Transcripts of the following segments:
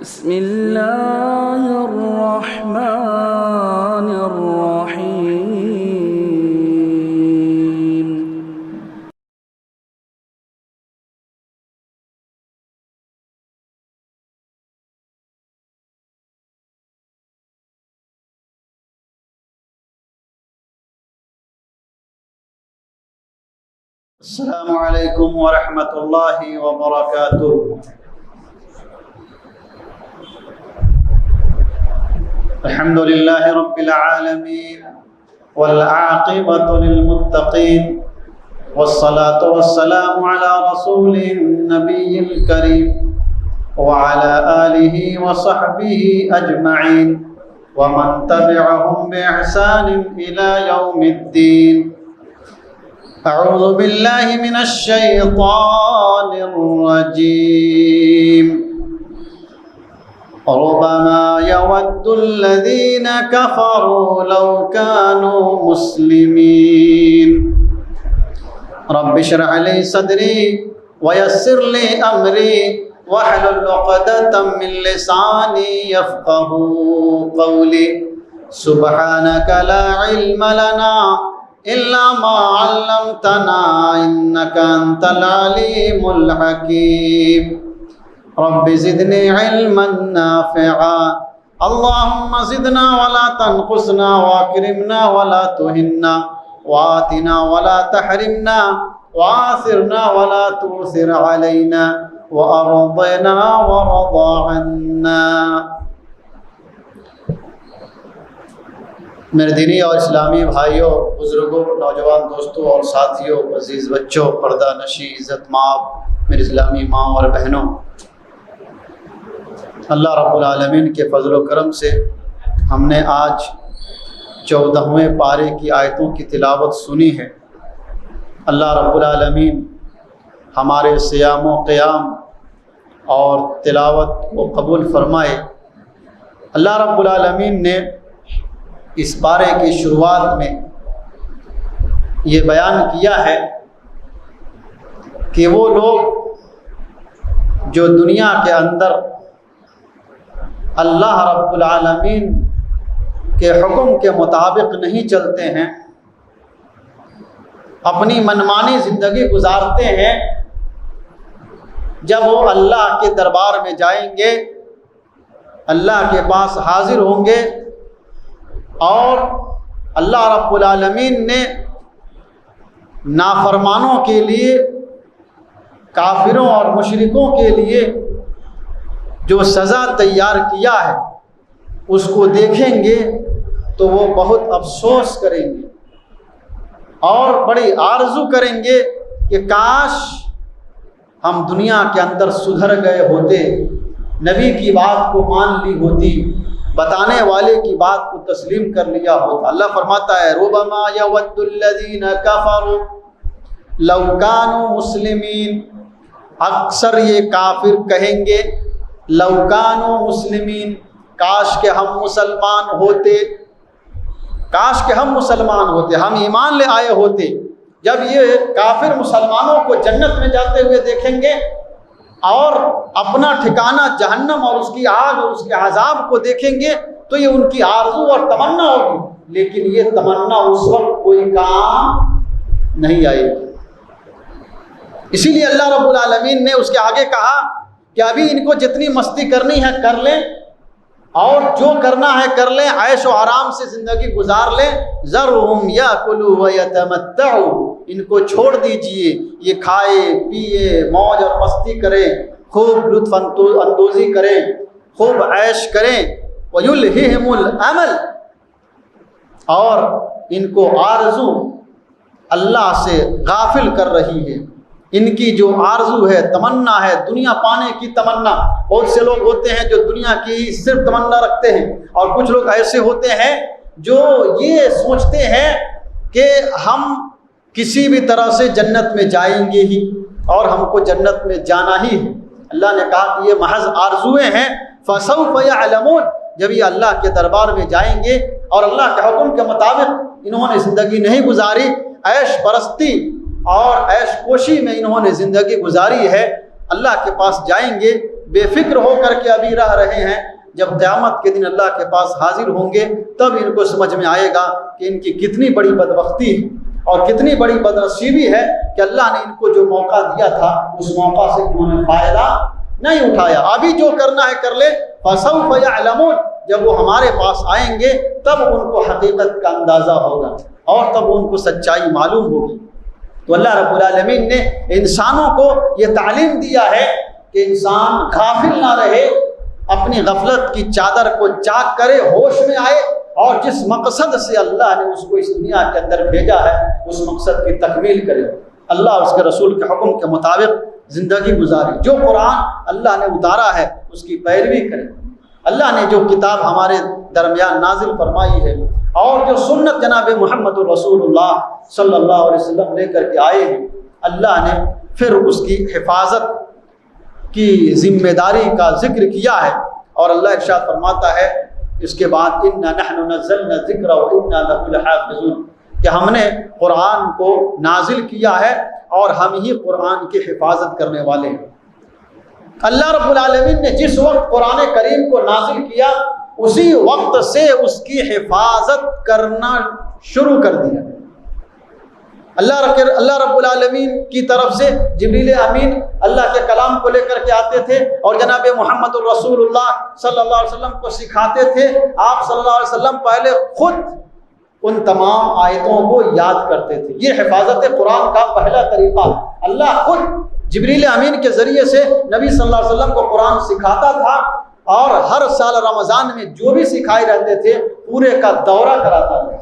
بسم اللہ الرحمن الرحیم السلام علیکم ورحمۃ اللہ وبرکاتہ۔ الحمد للہ رب العالمین والعاقبۃ للمتقین والصلاة والسلام علی رسول النبی الکریم وعلی آلہ وصحبہ اجمعین ومن تبعهم بإحسان إلى يوم الدین۔ اعوذ باللہ من الشیطان الرجیم۔ ربما يود الذين كفروا لو كانوا مسلمين رب اشرح لي صدري ويسر لي أمري واحلل عقدة من لساني يفقهوا قولي سبحانك لا علم لنا إلا ما علمتنا إنك أنت العليم الحكيم رب زدني علما نافعا اللهم زدنا ولا تنقصنا واكرمنا ولا تهنا وآتنا ولا تحرمنا وآثرنا ولا تؤثر علينا وأرضنا ورضى عنا۔ میرے دینی اور اسلامی بھائیوں، بزرگوں، نوجوان دوستوں اور ساتھیوں، عزیز بچوں، پردہ نشی، عزت مآب، میری اسلامی ماں اور بہنوں، اللہ رب العالمین کے فضل و کرم سے ہم نے آج 14ویں پارے کی آیتوں کی تلاوت سنی ہے۔ اللہ رب العالمین ہمارے صیام و قیام اور تلاوت کو قبول فرمائے۔ اللہ رب العالمین نے اس پارے کی شروعات میں یہ بیان کیا ہے کہ وہ لوگ جو دنیا کے اندر اللہ رب العالمین کے حکم کے مطابق نہیں چلتے ہیں، اپنی منمانی زندگی گزارتے ہیں، جب وہ اللہ کے دربار میں جائیں گے، اللہ کے پاس حاضر ہوں گے اور اللہ رب العالمین نے نافرمانوں کے لیے، کافروں اور مشرکوں کے لیے جو سزا تیار کیا ہے اس کو دیکھیں گے تو وہ بہت افسوس کریں گے اور بڑی آرزو کریں گے کہ کاش ہم دنیا کے اندر سدھر گئے ہوتے، نبی کی بات کو مان لی ہوتی، بتانے والے کی بات کو تسلیم کر لیا ہوتا۔ اللہ فرماتا ہے ربما یود الذین کفروا لو کانوا مسلمین، اکثر یہ کافر کہیں گے لو کانوا مسلمین، کاش کہ ہم مسلمان ہوتے، کاش کہ ہم مسلمان ہوتے، ہم ایمان لے آئے ہوتے۔ جب یہ کافر مسلمانوں کو جنت میں جاتے ہوئے دیکھیں گے اور اپنا ٹھکانہ جہنم اور اس کی آگ اور اس کے عذاب کو دیکھیں گے تو یہ ان کی آرزو اور تمنا ہوگی، لیکن یہ تمنا اس وقت کوئی کام نہیں آئے گی۔ اسی لیے اللہ رب العالمین نے اس کے آگے کہا کہ ابھی ان کو جتنی مستی کرنی ہے کر لیں اور جو کرنا ہے کر لیں، عیش و آرام سے زندگی گزار لیں، ذرہم یاکلوا ویتمتعوا، ان کو چھوڑ دیجئے، یہ کھائے پیے موج اور مستی کریں، خوب لطف اندوزی کریں، خوب عیش کریں، ویلہہم الامل، اور ان کو آرزو اللہ سے غافل کر رہی ہے۔ ان کی جو آرزو ہے، تمنا ہے، دنیا پانے کی تمنا، بہت سے لوگ ہوتے ہیں جو دنیا کی صرف تمنا رکھتے ہیں، اور کچھ لوگ ایسے ہوتے ہیں جو یہ سوچتے ہیں کہ ہم کسی بھی طرح سے جنت میں جائیں گے ہی اور ہم کو جنت میں جانا ہی ہے۔ اللہ نے کہا کہ یہ محض آرزویں ہیں، فسوف یعلمون، جب یہ اللہ کے دربار میں جائیں گے اور اللہ کے حکم کے مطابق انہوں نے زندگی نہیں گزاری، عیش پرستی اور عیش کوشی میں انہوں نے زندگی گزاری ہے، اللہ کے پاس جائیں گے، بے فکر ہو کر کے ابھی رہ رہے ہیں، جب قیامت کے دن اللہ کے پاس حاضر ہوں گے تب ان کو سمجھ میں آئے گا کہ ان کی کتنی بڑی بدبختی ہے اور کتنی بڑی بدنصیبی ہے کہ اللہ نے ان کو جو موقع دیا تھا اس موقع سے انہوں نے فائدہ نہیں اٹھایا۔ ابھی جو کرنا ہے کر لے، فَسَوْفَ يَعْلَمُونَ، جب وہ ہمارے پاس آئیں گے تب ان کو حقیقت کا اندازہ ہوگا اور تب ان کو سچائی معلوم ہوگی۔ تو اللہ رب العالمین نے انسانوں کو یہ تعلیم دیا ہے کہ انسان غافل نہ رہے، اپنی غفلت کی چادر کو چاک کرے، ہوش میں آئے اور جس مقصد سے اللہ نے اس کو اس دنیا کے اندر بھیجا ہے اس مقصد کی تکمیل کرے، اللہ اس کے رسول کے حکم کے مطابق زندگی گزاری، جو قرآن اللہ نے اتارا ہے اس کی پیروی کرے، اللہ نے جو کتاب ہمارے درمیان نازل فرمائی ہے اور جو سنت جناب محمد رسول اللہ صلی اللہ علیہ وسلم لے کر کے آئے ہیں، اللہ نے پھر اس کی حفاظت کی ذمہ داری کا ذکر کیا ہے اور اللہ ارشاد فرماتا ہے اس کے بعد اِنَّا نَحْنُ نَزَّلْنَا الذِّكْرَ وَإِنَّا لَهُ لَحَافِظُونَ، کہ ہم نے قرآن کو نازل کیا ہے اور ہم ہی قرآن کی حفاظت کرنے والے ہیں۔ اللہ رب العالمین نے جس وقت قرآن کریم کو نازل کیا اسی وقت سے اس کی حفاظت کرنا شروع کر دیا۔ اللہ رب العالمین کی طرف سے جبریل امین اللہ کے کلام کو لے کر کے آتے تھے اور جناب محمد الرسول اللہ صلی اللہ علیہ وسلم کو سکھاتے تھے۔ آپ صلی اللہ علیہ وسلم پہلے خود ان تمام آیتوں کو یاد کرتے تھے۔ یہ حفاظت قرآن کا پہلا طریقہ، اللہ خود جبریل امین کے ذریعے سے نبی صلی اللہ علیہ وسلم کو قرآن سکھاتا تھا اور ہر سال رمضان میں جو بھی سکھائے رہتے تھے پورے کا دورہ کراتا تھا۔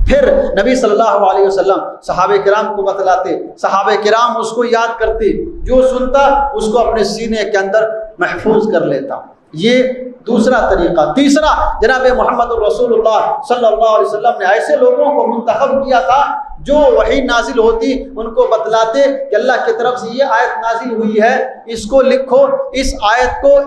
پھر نبی صلی اللہ علیہ وسلم صحابہ کرام کو بتلاتے، صحابہ کرام اس کو یاد کرتے، جو سنتا اس کو اپنے سینے کے اندر محفوظ کر لیتا۔ یہ دوسرا طریقہ۔ تیسرا، جناب محمد الرسول اللہ صلی اللہ علیہ وسلم نے ایسے لوگوں کو منتخب کیا تھا جو وحی نازل ہوتی ان کو بتلاتے کہ اللہ کی طرف سے یہ آیت نازل ہوئی ہے، اس کو لکھو، اس آیت کو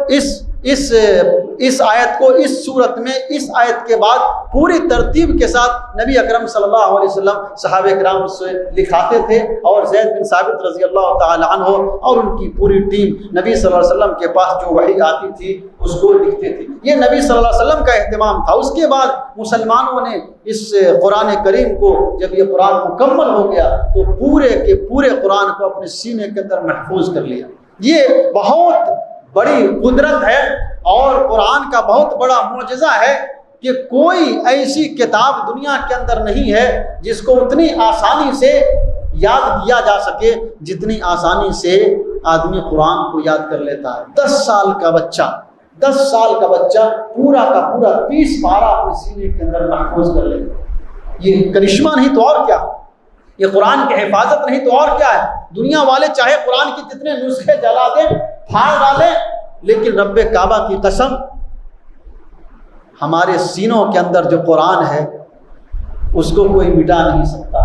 اس آیت کو اس صورت میں اس آیت کے بعد پوری ترتیب کے ساتھ نبی اکرم صلی اللہ علیہ وسلم صحابہ کرام سے لکھاتے تھے اور زید بن ثابت رضی اللہ تعالی عنہ اور ان کی پوری ٹیم نبی صلی اللہ علیہ وسلم کے پاس جو وحی آتی تھی اس کو لکھتے تھے۔ یہ نبی صلی اللہ علیہ وسلم کا اہتمام تھا۔ اس کے بعد مسلمانوں نے اس قرآن کریم کو، جب یہ قرآن مکمل ہو گیا تو پورے کے پورے قرآن کو اپنے سینے کے اندر محفوظ کر لیا۔ یہ بہت بڑی قدرت ہے اور قرآن کا بہت بڑا معجزہ ہے کہ کوئی ایسی کتاب دنیا کے اندر نہیں ہے جس کو اتنی آسانی سے یاد کیا جا سکے جتنی آسانی سے آدمی قرآن کو یاد کر لیتا ہے۔ 10 سال کا بچہ پورا کا پورا 30 پارہ اپنے سینے کے اندر محفوظ کر لیتا ہے۔ یہ کرشمہ نہیں تو اور کیا، یہ قرآن کی حفاظت نہیں تو اور کیا ہے۔ دنیا والے چاہے قرآن کے جتنے نسخے جلا دیں، پھاڑ ڈالیں، لیکن رب کعبہ کی قسم ہمارے سینوں کے اندر جو قرآن ہے اس کو کوئی مٹا نہیں سکتا۔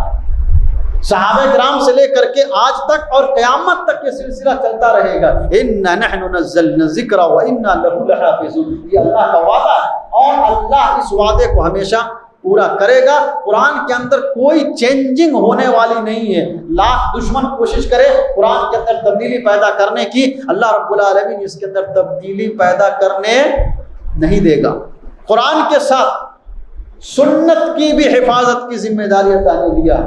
صحابہ کرام سے لے کر کے آج تک اور قیامت تک یہ سلسلہ چلتا رہے گا۔ اِنَّا نَحْنُ نَزَّلْنَا الذِّكْرَ وَإِنَّا لَهُ لَحَافِظُونَ، یہ اللہ کا وعدہ ہے اور اللہ اس وعدے کو ہمیشہ پورا کرے گا۔ قرآن کے اندر کوئی چینجنگ ہونے والی نہیں ہے۔ لاکھ دشمن کوشش کرے قرآن کے اندر تبدیلی پیدا کرنے کی، اللہ رب العالمین اس کے اندر تبدیلی پیدا کرنے نہیں دے گا۔ قرآن کے ساتھ سنت کی بھی حفاظت کی ذمہ داری اللہ نے لیا۔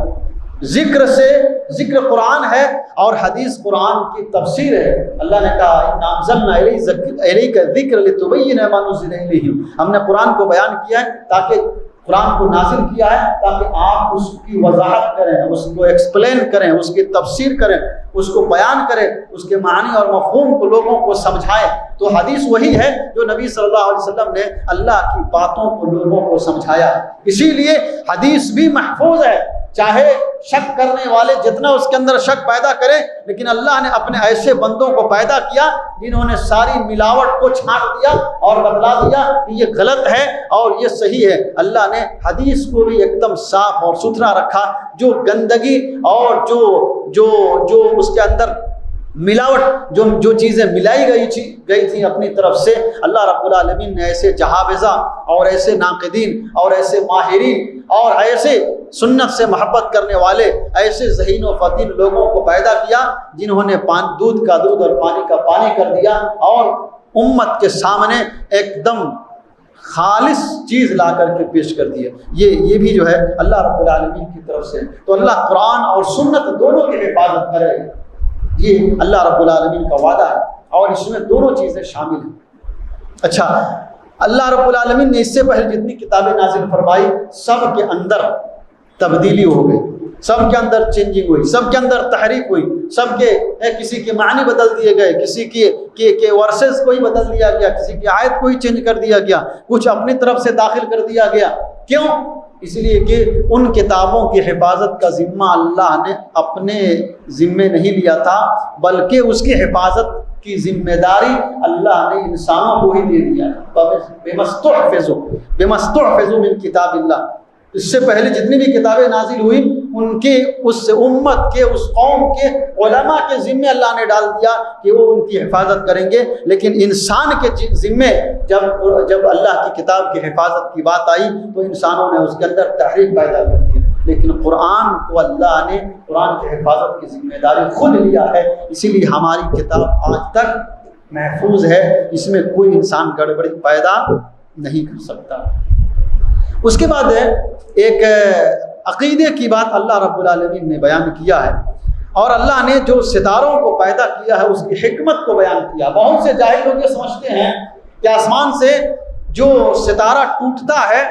ذکر قرآن ہے اور حدیث قرآن کی تفسیر ہے۔ اللہ نے کہا اِنَّا أَنزَلْنَا إِلَيْكَ الذِّكْرَ لِتُبَيِّنَ مَا نُزِّلَ إِلَيْهِمْ، ہم نے قرآن کو بیان کیا ہے تاکہ قرآن کو نازل کیا ہے تاکہ آپ اس کی وضاحت کریں، اس کو ایکسپلین کریں، اس کی تفسیر کریں، اس کو بیان کریں، اس کے معنی اور مفہوم کو لوگوں کو سمجھائیں۔ تو حدیث وہی ہے جو نبی صلی اللہ علیہ وسلم نے اللہ کی باتوں کو لوگوں کو سمجھایا۔ اسی لیے حدیث بھی محفوظ ہے، چاہے شک کرنے والے جتنا اس کے اندر شک پیدا کریں، لیکن اللہ نے اپنے ایسے بندوں کو پیدا کیا جنہوں نے ساری ملاوٹ کو چھانٹ دیا اور بتلا دیا کہ یہ غلط ہے اور یہ صحیح ہے۔ اللہ نے حدیث کو بھی ایک دم صاف اور ستھرا رکھا، جو گندگی اور جو اس کے اندر ملاوٹ جو چیزیں ملائی گئی تھیں اپنی طرف سے، اللہ رب العالمین نے ایسے جہابذہ اور ایسے ناقدین اور ایسے ماہرین اور ایسے سنت سے محبت کرنے والے ایسے ذہین و فطین لوگوں کو پیدا کیا جنہوں نے دودھ کا دودھ اور پانی کا پانی کر دیا اور امت کے سامنے ایک دم خالص چیز لا کر کے پیش کر دیا۔ یہ بھی جو ہے اللہ رب العالمین کی طرف سے۔ تو اللہ قرآن اور سنت دونوں کی حفاظت کرے، یہ اللہ رب العالمین کا وعدہ ہے، اور اس میں دونوں چیزیں شامل ہیں۔ اچھا، اللہ رب العالمین نے اس سے پہلے جتنی کتابیں نازل فرمائی سب کے اندر تبدیلی ہو گئی، سب کے اندر چینجنگ ہوئی، سب کے اندر تحریف ہوئی، سب کے کسی کے معنی بدل دیے گئے، کسی کے ورسز کو ہی بدل دیا گیا، کسی کی آیت کو ہی چینج کر دیا گیا، کچھ اپنی طرف سے داخل کر دیا گیا۔ کیوں؟ اس لیے کہ ان کتابوں کی حفاظت کا ذمہ اللہ نے اپنے ذمے نہیں لیا تھا، بلکہ اس کی حفاظت کی ذمہ داری اللہ نے انسانوں کو ہی دے دیا تھا۔ بِمَسْتُحْفِظُ مِنْ کتاب اللہ، اس سے پہلے جتنی بھی کتابیں نازل ہوئی ان کے اس امت کے اس قوم کے علماء کے ذمے اللہ نے ڈال دیا کہ وہ ان کی حفاظت کریں گے، لیکن انسان کے ذمے جب اللہ کی کتاب کی حفاظت کی بات آئی تو انسانوں نے اس کے اندر تحریف پیدا کر دی۔ لیکن قرآن کو اللہ نے قرآن کی حفاظت کی ذمہ داری خود لیا ہے، اسی لیے ہماری کتاب آج تک محفوظ ہے، اس میں کوئی انسان گڑبڑی پیدا نہیں کر سکتا۔ اس کے بعد ایک عقیدے کی بات اللہ رب العالمین نے بیان کیا ہے، اور اللہ نے جو ستاروں کو پیدا کیا ہے اس کی حکمت کو بیان کیا۔ بہت سے جاہل لوگ یہ سمجھتے ہیں کہ آسمان سے جو ستارہ ٹوٹتا ہے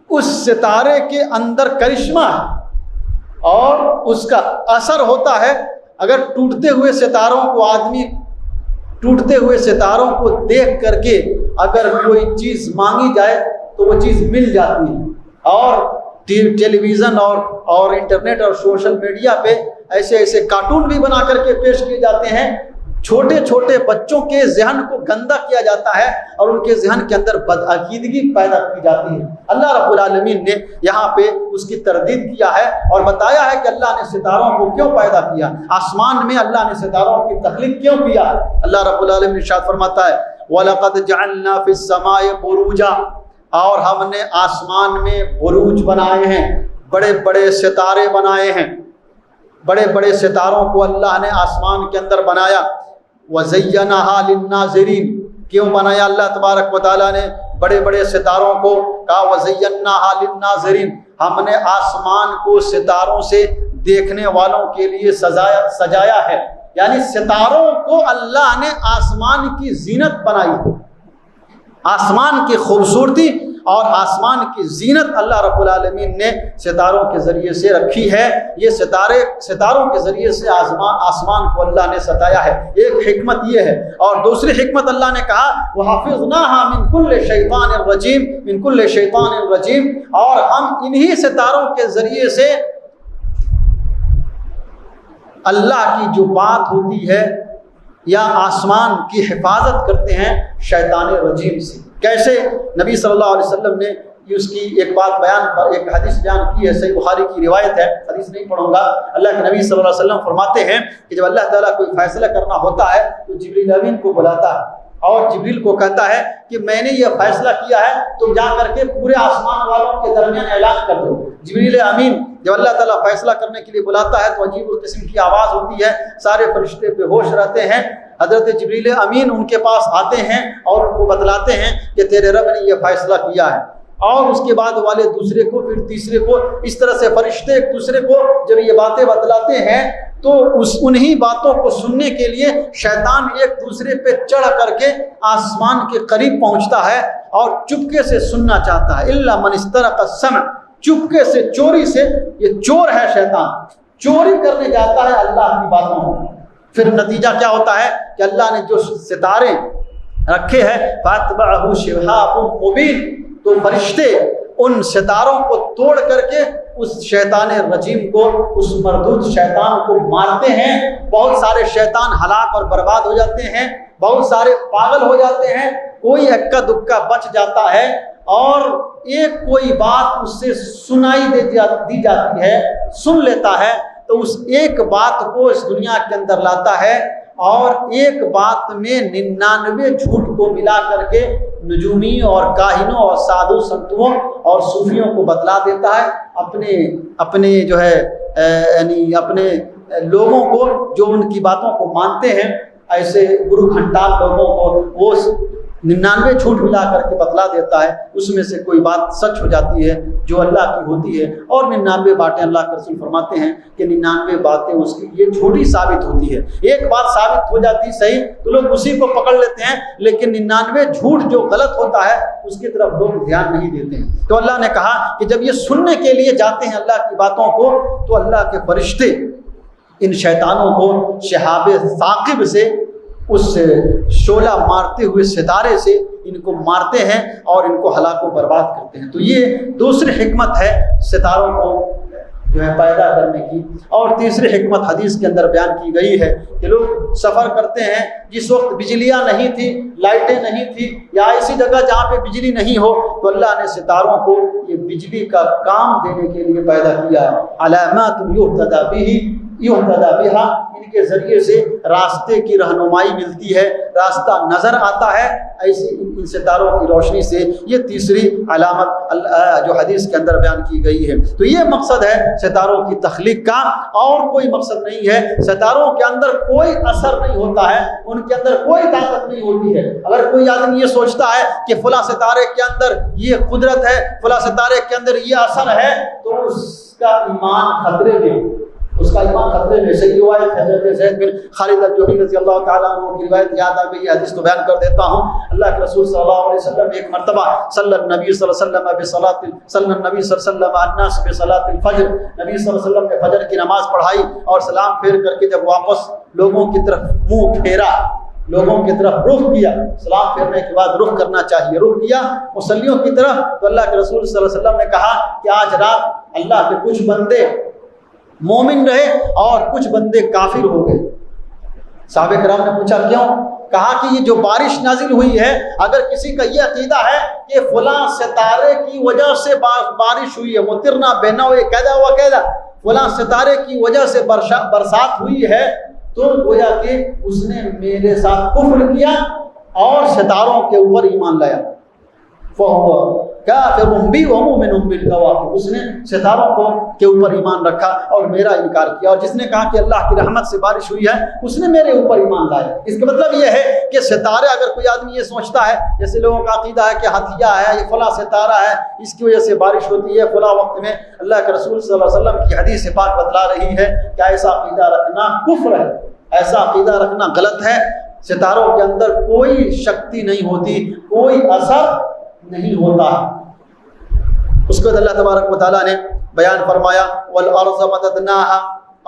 اس ستارے کے اندر کرشمہ ہے اور اس کا اثر ہوتا ہے۔ اگر ٹوٹتے ہوئے ستاروں کو آدمی ٹوٹتے ہوئے ستاروں کو دیکھ کر کے اگر کوئی چیز مانگی جائے تو وہ چیز مل جاتی ہے، اور ٹیلی ویژن اور انٹرنیٹ اور سوشل میڈیا پہ ایسے کارٹون بھی بنا کر کے پیش کیے جاتے ہیں، چھوٹے چھوٹے بچوں کے ذہن کو گندا کیا جاتا ہے اور ان کے ذہن کے اندر بدعقیدگی پیدا کی جاتی ہے۔ اللہ رب العالمین نے یہاں پہ اس کی تردید کیا ہے اور بتایا ہے کہ اللہ نے ستاروں کو کیوں پیدا کیا، آسمان میں اللہ نے ستاروں کی تخلیق کیوں کیا۔ اللہ رب العالمین ارشاد فرماتا ہے وَلَقَدْ جَعَلْنَا فِي السَّمَاءِ بُرُوجًا، اور ہم نے آسمان میں بروج بنائے ہیں، بڑے بڑے ستارے بنائے ہیں، بڑے بڑے ستاروں کو اللہ نے آسمان کے اندر بنایا۔ وَزَيَّنَهَا لِلنَّاظِرِينَ، کیوں بنایا اللہ تبارک و تعالیٰ نے بڑے بڑے ستاروں کو؟ کہا وَزَيَّنَّاهَا لِلنَّاظِرِينَ، ہم نے آسمان کو ستاروں سے دیکھنے والوں کے لیے سجایا ہے، یعنی ستاروں کو اللہ نے آسمان کی زینت بنائی ہے، آسمان کی خوبصورتی اور آسمان کی زینت اللہ رب العالمین نے ستاروں کے ذریعے سے رکھی ہے۔ یہ ستاروں کے ذریعے سے آسمان کو اللہ نے ستایا ہے، ایک حکمت یہ ہے۔ اور دوسری حکمت اللہ نے کہا وَحَفِظْنَاهَا مِن كُلِّ شَيْطَانٍ رَجِيمٍ، مِن كُلِّ شَيْطَانٍ رَجِيمٍ، اور ہم انہی ستاروں کے ذریعے سے اللہ کی جو بات ہوتی ہے یا آسمان کی حفاظت کرتے ہیں شیطان رجیم سے۔ کیسے؟ نبی صلی اللہ علیہ وسلم نے اس کی ایک بات ایک حدیث بیان کی ہے، صحیح بخاری کی روایت ہے، حدیث نہیں پڑھوں گا۔ اللہ کے نبی صلی اللہ علیہ وسلم فرماتے ہیں کہ جب اللہ تعالیٰ کوئی فیصلہ کرنا ہوتا ہے تو جبریل امین کو بلاتا ہے اور جبریل کو کہتا ہے کہ میں نے یہ فیصلہ کیا ہے، تم جا کر کے پورے آسمان والوں کے درمیان اعلان کر دو۔ جبریل امین جب اللہ تعالیٰ فیصلہ کرنے کے لیے بلاتا ہے تو عجیب القسم کی آواز ہوتی ہے، سارے فرشتے بے ہوش رہتے ہیں۔ حضرت جبریل امین ان کے پاس آتے ہیں اور ان کو بتلاتے ہیں کہ تیرے رب نے یہ فیصلہ کیا ہے، اور اس کے بعد والے دوسرے کو، پھر تیسرے کو، اس طرح سے فرشتے ایک دوسرے کو جب یہ باتیں بتلاتے ہیں تو انہی باتوں کو سننے کے لیے شیطان ایک دوسرے پہ چڑھ کر کے آسمان کے قریب پہنچتا ہے اور چپکے سے سننا چاہتا ہے۔ الا من استرق السمع، چپکے سے، چوری سے، یہ چور ہے شیطان، چوری کرنے جاتا ہے اللہ کی باتوں کو۔ پھر نتیجہ کیا ہوتا ہے کہ اللہ نے جو ستارے رکھے ہیں فَأَتْبَعَهُ شِهَابٌ مُبِينٌ، تو فرشتے ان ستاروں کو توڑ کر کے اس شیطان رجیم کو، اس مردود شیطان کو مارتے ہیں۔ بہت سارے شیطان ہلاک اور برباد ہو جاتے ہیں، بہت سارے پاگل ہو جاتے ہیں، کوئی اکا دکا بچ جاتا ہے، اور ایک کوئی بات اس سے سنائی دی جاتی ہے، سن لیتا ہے تو اس ایک بات کو اس دنیا کے اندر لاتا ہے اور ایک بات میں 99 جھوٹ کو ملا کر کے نجومیوں اور کاہنوں اور سادھو سنتوں اور صوفیوں کو بتلا دیتا ہے، اپنے جو ہے یعنی اپنے لوگوں کو جو ان کی باتوں کو مانتے ہیں، ایسے گرو گھنٹال لوگوں کو وہ 99 جھوٹ ملا کر کے بتلا دیتا ہے، اس میں سے کوئی بات سچ ہو جاتی ہے جو اللہ کی ہوتی ہے، اور 99 باتیں اللہ کے رسول فرماتے ہیں کہ 99 باتیں اس کی یہ جھوٹی ثابت ہوتی ہے۔ ایک بات ثابت ہو جاتی صحیح تو لوگ اسی کو پکڑ لیتے ہیں، لیکن 99 جھوٹ جو غلط ہوتا ہے اس کی طرف لوگ دھیان نہیں دیتے ہیں۔ تو اللہ نے کہا کہ جب یہ سننے کے لیے جاتے ہیں اللہ کی باتوں کو، تو اللہ کے فرشتے ان شیطانوں کو شہاب ثاقب سے، اس شعلہ مارتے ہوئے ستارے سے ان کو مارتے ہیں اور ان کو ہلاک و برباد کرتے ہیں۔ تو یہ دوسری حکمت ہے ستاروں کو جو ہے پیدا کرنے کی۔ اور تیسری حکمت حدیث کے اندر بیان کی گئی ہے کہ لوگ سفر کرتے ہیں، جس وقت بجلیاں نہیں تھی، لائٹیں نہیں تھی، یا ایسی جگہ جہاں پہ بجلی نہیں ہو، تو اللہ نے ستاروں کو یہ بجلی کا کام دینے کے لیے پیدا کیا۔ علامات یہتدی بہا، ان کے ذریعے سے راستے کی رہنمائی ملتی ہے، راستہ نظر آتا ہے، ایسی ان ستاروں کی روشنی سے۔ یہ تیسری علامت جو حدیث کے اندر بیان کی گئی ہے۔ تو یہ مقصد ہے ستاروں کی تخلیق کا، اور کوئی مقصد نہیں ہے۔ ستاروں کے اندر کوئی اثر نہیں ہوتا ہے، ان کے اندر کوئی طاقت نہیں ہوتی ہے۔ اگر کوئی آدمی یہ سوچتا ہے کہ فلاں ستارے کے اندر یہ قدرت ہے، فلاں ستارے کے اندر یہ اثر ہے، تو اس کا ایمان خطرے میں، اس کا ایمان خطرے میں۔ صحیح روایت ہے حضرت زید بن خالد الجوہنی رضی اللہ تعالیٰ عنہ کی روایت یاد آ گئی، حدیث تو بیان کر دیتا ہوں۔ اللہ کے رسول صلی اللہ علیہ وسلم ایک مرتبہ صلی النبی صلی اللہ علیہ وسلم الناس بصلاۃ الفجر، نبی صلی اللہ علیہ وسلم نے فجر کی نماز پڑھائی اور سلام پھیر کر کے جب واپس لوگوں کی طرف منہ پھیرا، لوگوں کی طرف رخ کیا، سلام پھیرنے کے بعد رخ کرنا چاہیے، رخ کیا مصلیوں کی طرف، تو اللہ کے رسول صلی اللہ علیہ وسلم نے کہا کہ آج رات اللہ کے کچھ بندے مومن رہے اور کچھ بندے کافر ہو گئے۔ صحابہ کرام نے پوچھا کیوں؟ کہا کہ یہ جو بارش نازل ہوئی ہے، اگر کسی کا یہ عقیدہ ہے کہ فلاں ستارے کی وجہ سے بارش ہوئی ہے، مطرنا بہنا ہوئے قیدا ہوا قیدا، فلاں ستارے کی وجہ سے برسات ہوئی ہے، تو گویا کہ اس نے میرے ساتھ کفر کیا اور ستاروں کے اوپر ایمان لایا۔ فَهُوَ كَافِرٌ بِي وَمُؤْمِنٌ بِالْكَوَاكِبِ، اس نے ستاروں کے اوپر ایمان رکھا اور میرا انکار کیا، اور جس نے کہا کہ اللہ کی رحمت سے بارش ہوئی ہے، اس نے میرے اوپر ایمان لایا۔ اس کا مطلب یہ ہے کہ ستارے، اگر کوئی آدمی یہ سوچتا ہے، جیسے لوگوں کا عقیدہ ہے کہ ہتھیا ہے، یہ فلاں ستارہ ہے، اس کی وجہ سے بارش ہوتی ہے فلاں وقت میں، اللہ کے رسول صلی اللہ علیہ وسلم کی حدیث پاک بتلا رہی ہے کہ ایسا عقیدہ رکھنا کفر ہے، ایسا عقیدہ رکھنا غلط ہے۔ ستاروں کے اندر کوئی شکتی نہیں ہوتی، کوئی اثر نہیں ہوتا۔ اس کو اللہ تبارک و تعالیٰ نے بیان فرمایا والارض مددناها،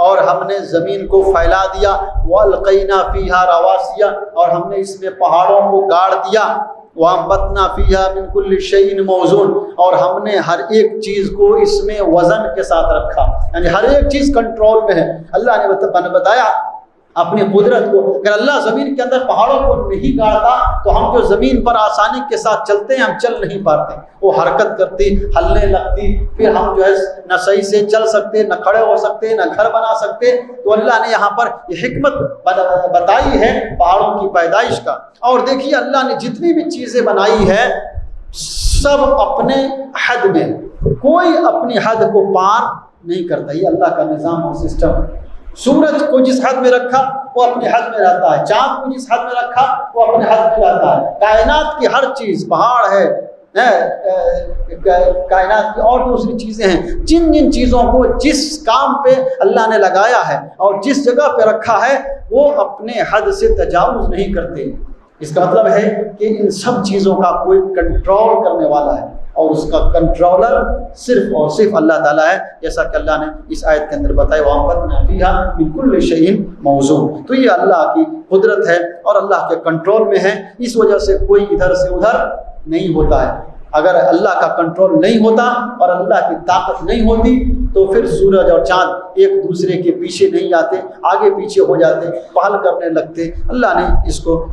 اور ہم نے زمین کو پھیلا دیا، والقینا فیہا رواسیا، اور ہم نے اس میں پہاڑوں کو گاڑ دیا، وانبتنا فیہا من کل شیء موزون، اور ہم نے ہر ایک چیز کو اس میں وزن کے ساتھ رکھا، یعنی ہر ایک چیز کنٹرول میں ہے۔ اللہ نے بتایا اپنی قدرت کو۔ اگر اللہ زمین کے اندر پہاڑوں کو نہیں گاڑتا تو ہم جو زمین پر آسانی کے ساتھ چلتے ہیں، ہم چل نہیں پاتے، وہ حرکت کرتی، ہلنے لگتی، پھر ہم جو ہے نہ صحیح سے چل سکتے، نہ کھڑے ہو سکتے، نہ گھر بنا سکتے۔ تو اللہ نے یہاں پر یہ حکمت بتائی ہے پہاڑوں کی پیدائش کا۔ اور دیکھیے اللہ نے جتنی بھی چیزیں بنائی ہے سب اپنے حد میں، کوئی اپنی حد کو پار نہیں کرتا، یہ اللہ کا نظام اور سسٹم۔ سورج کو جس حد میں رکھا وہ اپنے حد میں رہتا ہے، چاند کو جس حد میں رکھا وہ اپنے حد میں رہتا ہے، کائنات کی ہر چیز، پہاڑ ہے، کائنات کی اور دوسری چیزیں ہیں، جن جن چیزوں کو جس کام پہ اللہ نے لگایا ہے اور جس جگہ پہ رکھا ہے وہ اپنے حد سے تجاوز نہیں کرتے۔ اس کا مطلب ہے کہ ان سب چیزوں کا کوئی کنٹرول کرنے والا ہے، اور اس کا کنٹرولر صرف اور صرف اللہ تعالیٰ ہے، جیسا کہ اللہ نے اس آیت کے اندر بتایا وَأَنبَتْنَا فِيهَا مِن كُلِّ شَيْءٍ مَوْزُونٍ۔ تو یہ اللہ کی قدرت ہے اور اللہ کے کنٹرول میں ہے، اس وجہ سے کوئی ادھر سے ادھر نہیں ہوتا ہے۔ اگر اللہ کا کنٹرول نہیں ہوتا اور اللہ کی طاقت نہیں ہوتی تو پھر سورج اور چاند ایک دوسرے کے پیچھے نہیں آتے، آگے پیچھے ہو جاتے، پہل کرنے لگتے۔ اللہ نے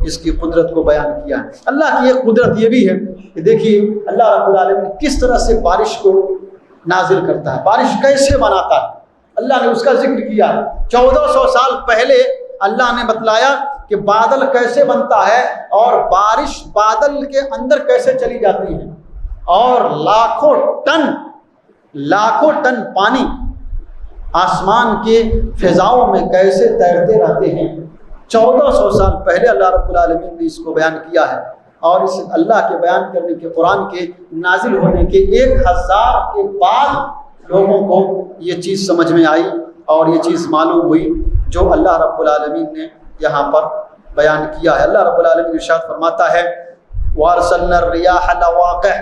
اس کی قدرت کو بیان کیا ہے۔ اللہ کی ایک قدرت یہ بھی ہے کہ دیکھیے اللہ رب العالمین کس طرح سے بارش کو نازل کرتا ہے، بارش کیسے بناتا ہے، اللہ نے اس کا ذکر کیا۔ 1400 سال پہلے اللہ نے بتلایا کہ بادل کیسے بنتا ہے اور بارش بادل کے اندر کیسے چلی جاتی ہے، اور لاکھوں ٹن پانی آسمان کے فضاؤں میں کیسے تیرتے رہتے ہیں۔ 1400 سال پہلے اللہ رب العالمین نے اس کو بیان کیا ہے، اور اس اللہ کے بیان کرنے کے، قرآن کے نازل ہونے کے 1000 کے بعد لوگوں کو یہ چیز سمجھ میں آئی اور یہ چیز معلوم ہوئی جو اللہ رب العالمین نے یہاں پر بیان کیا ہے۔ اللہ رب العالمین ارشاد فرماتا ہے وَأَرْسَلْنَا الرِّيَاحَ لَوَاقِحَ،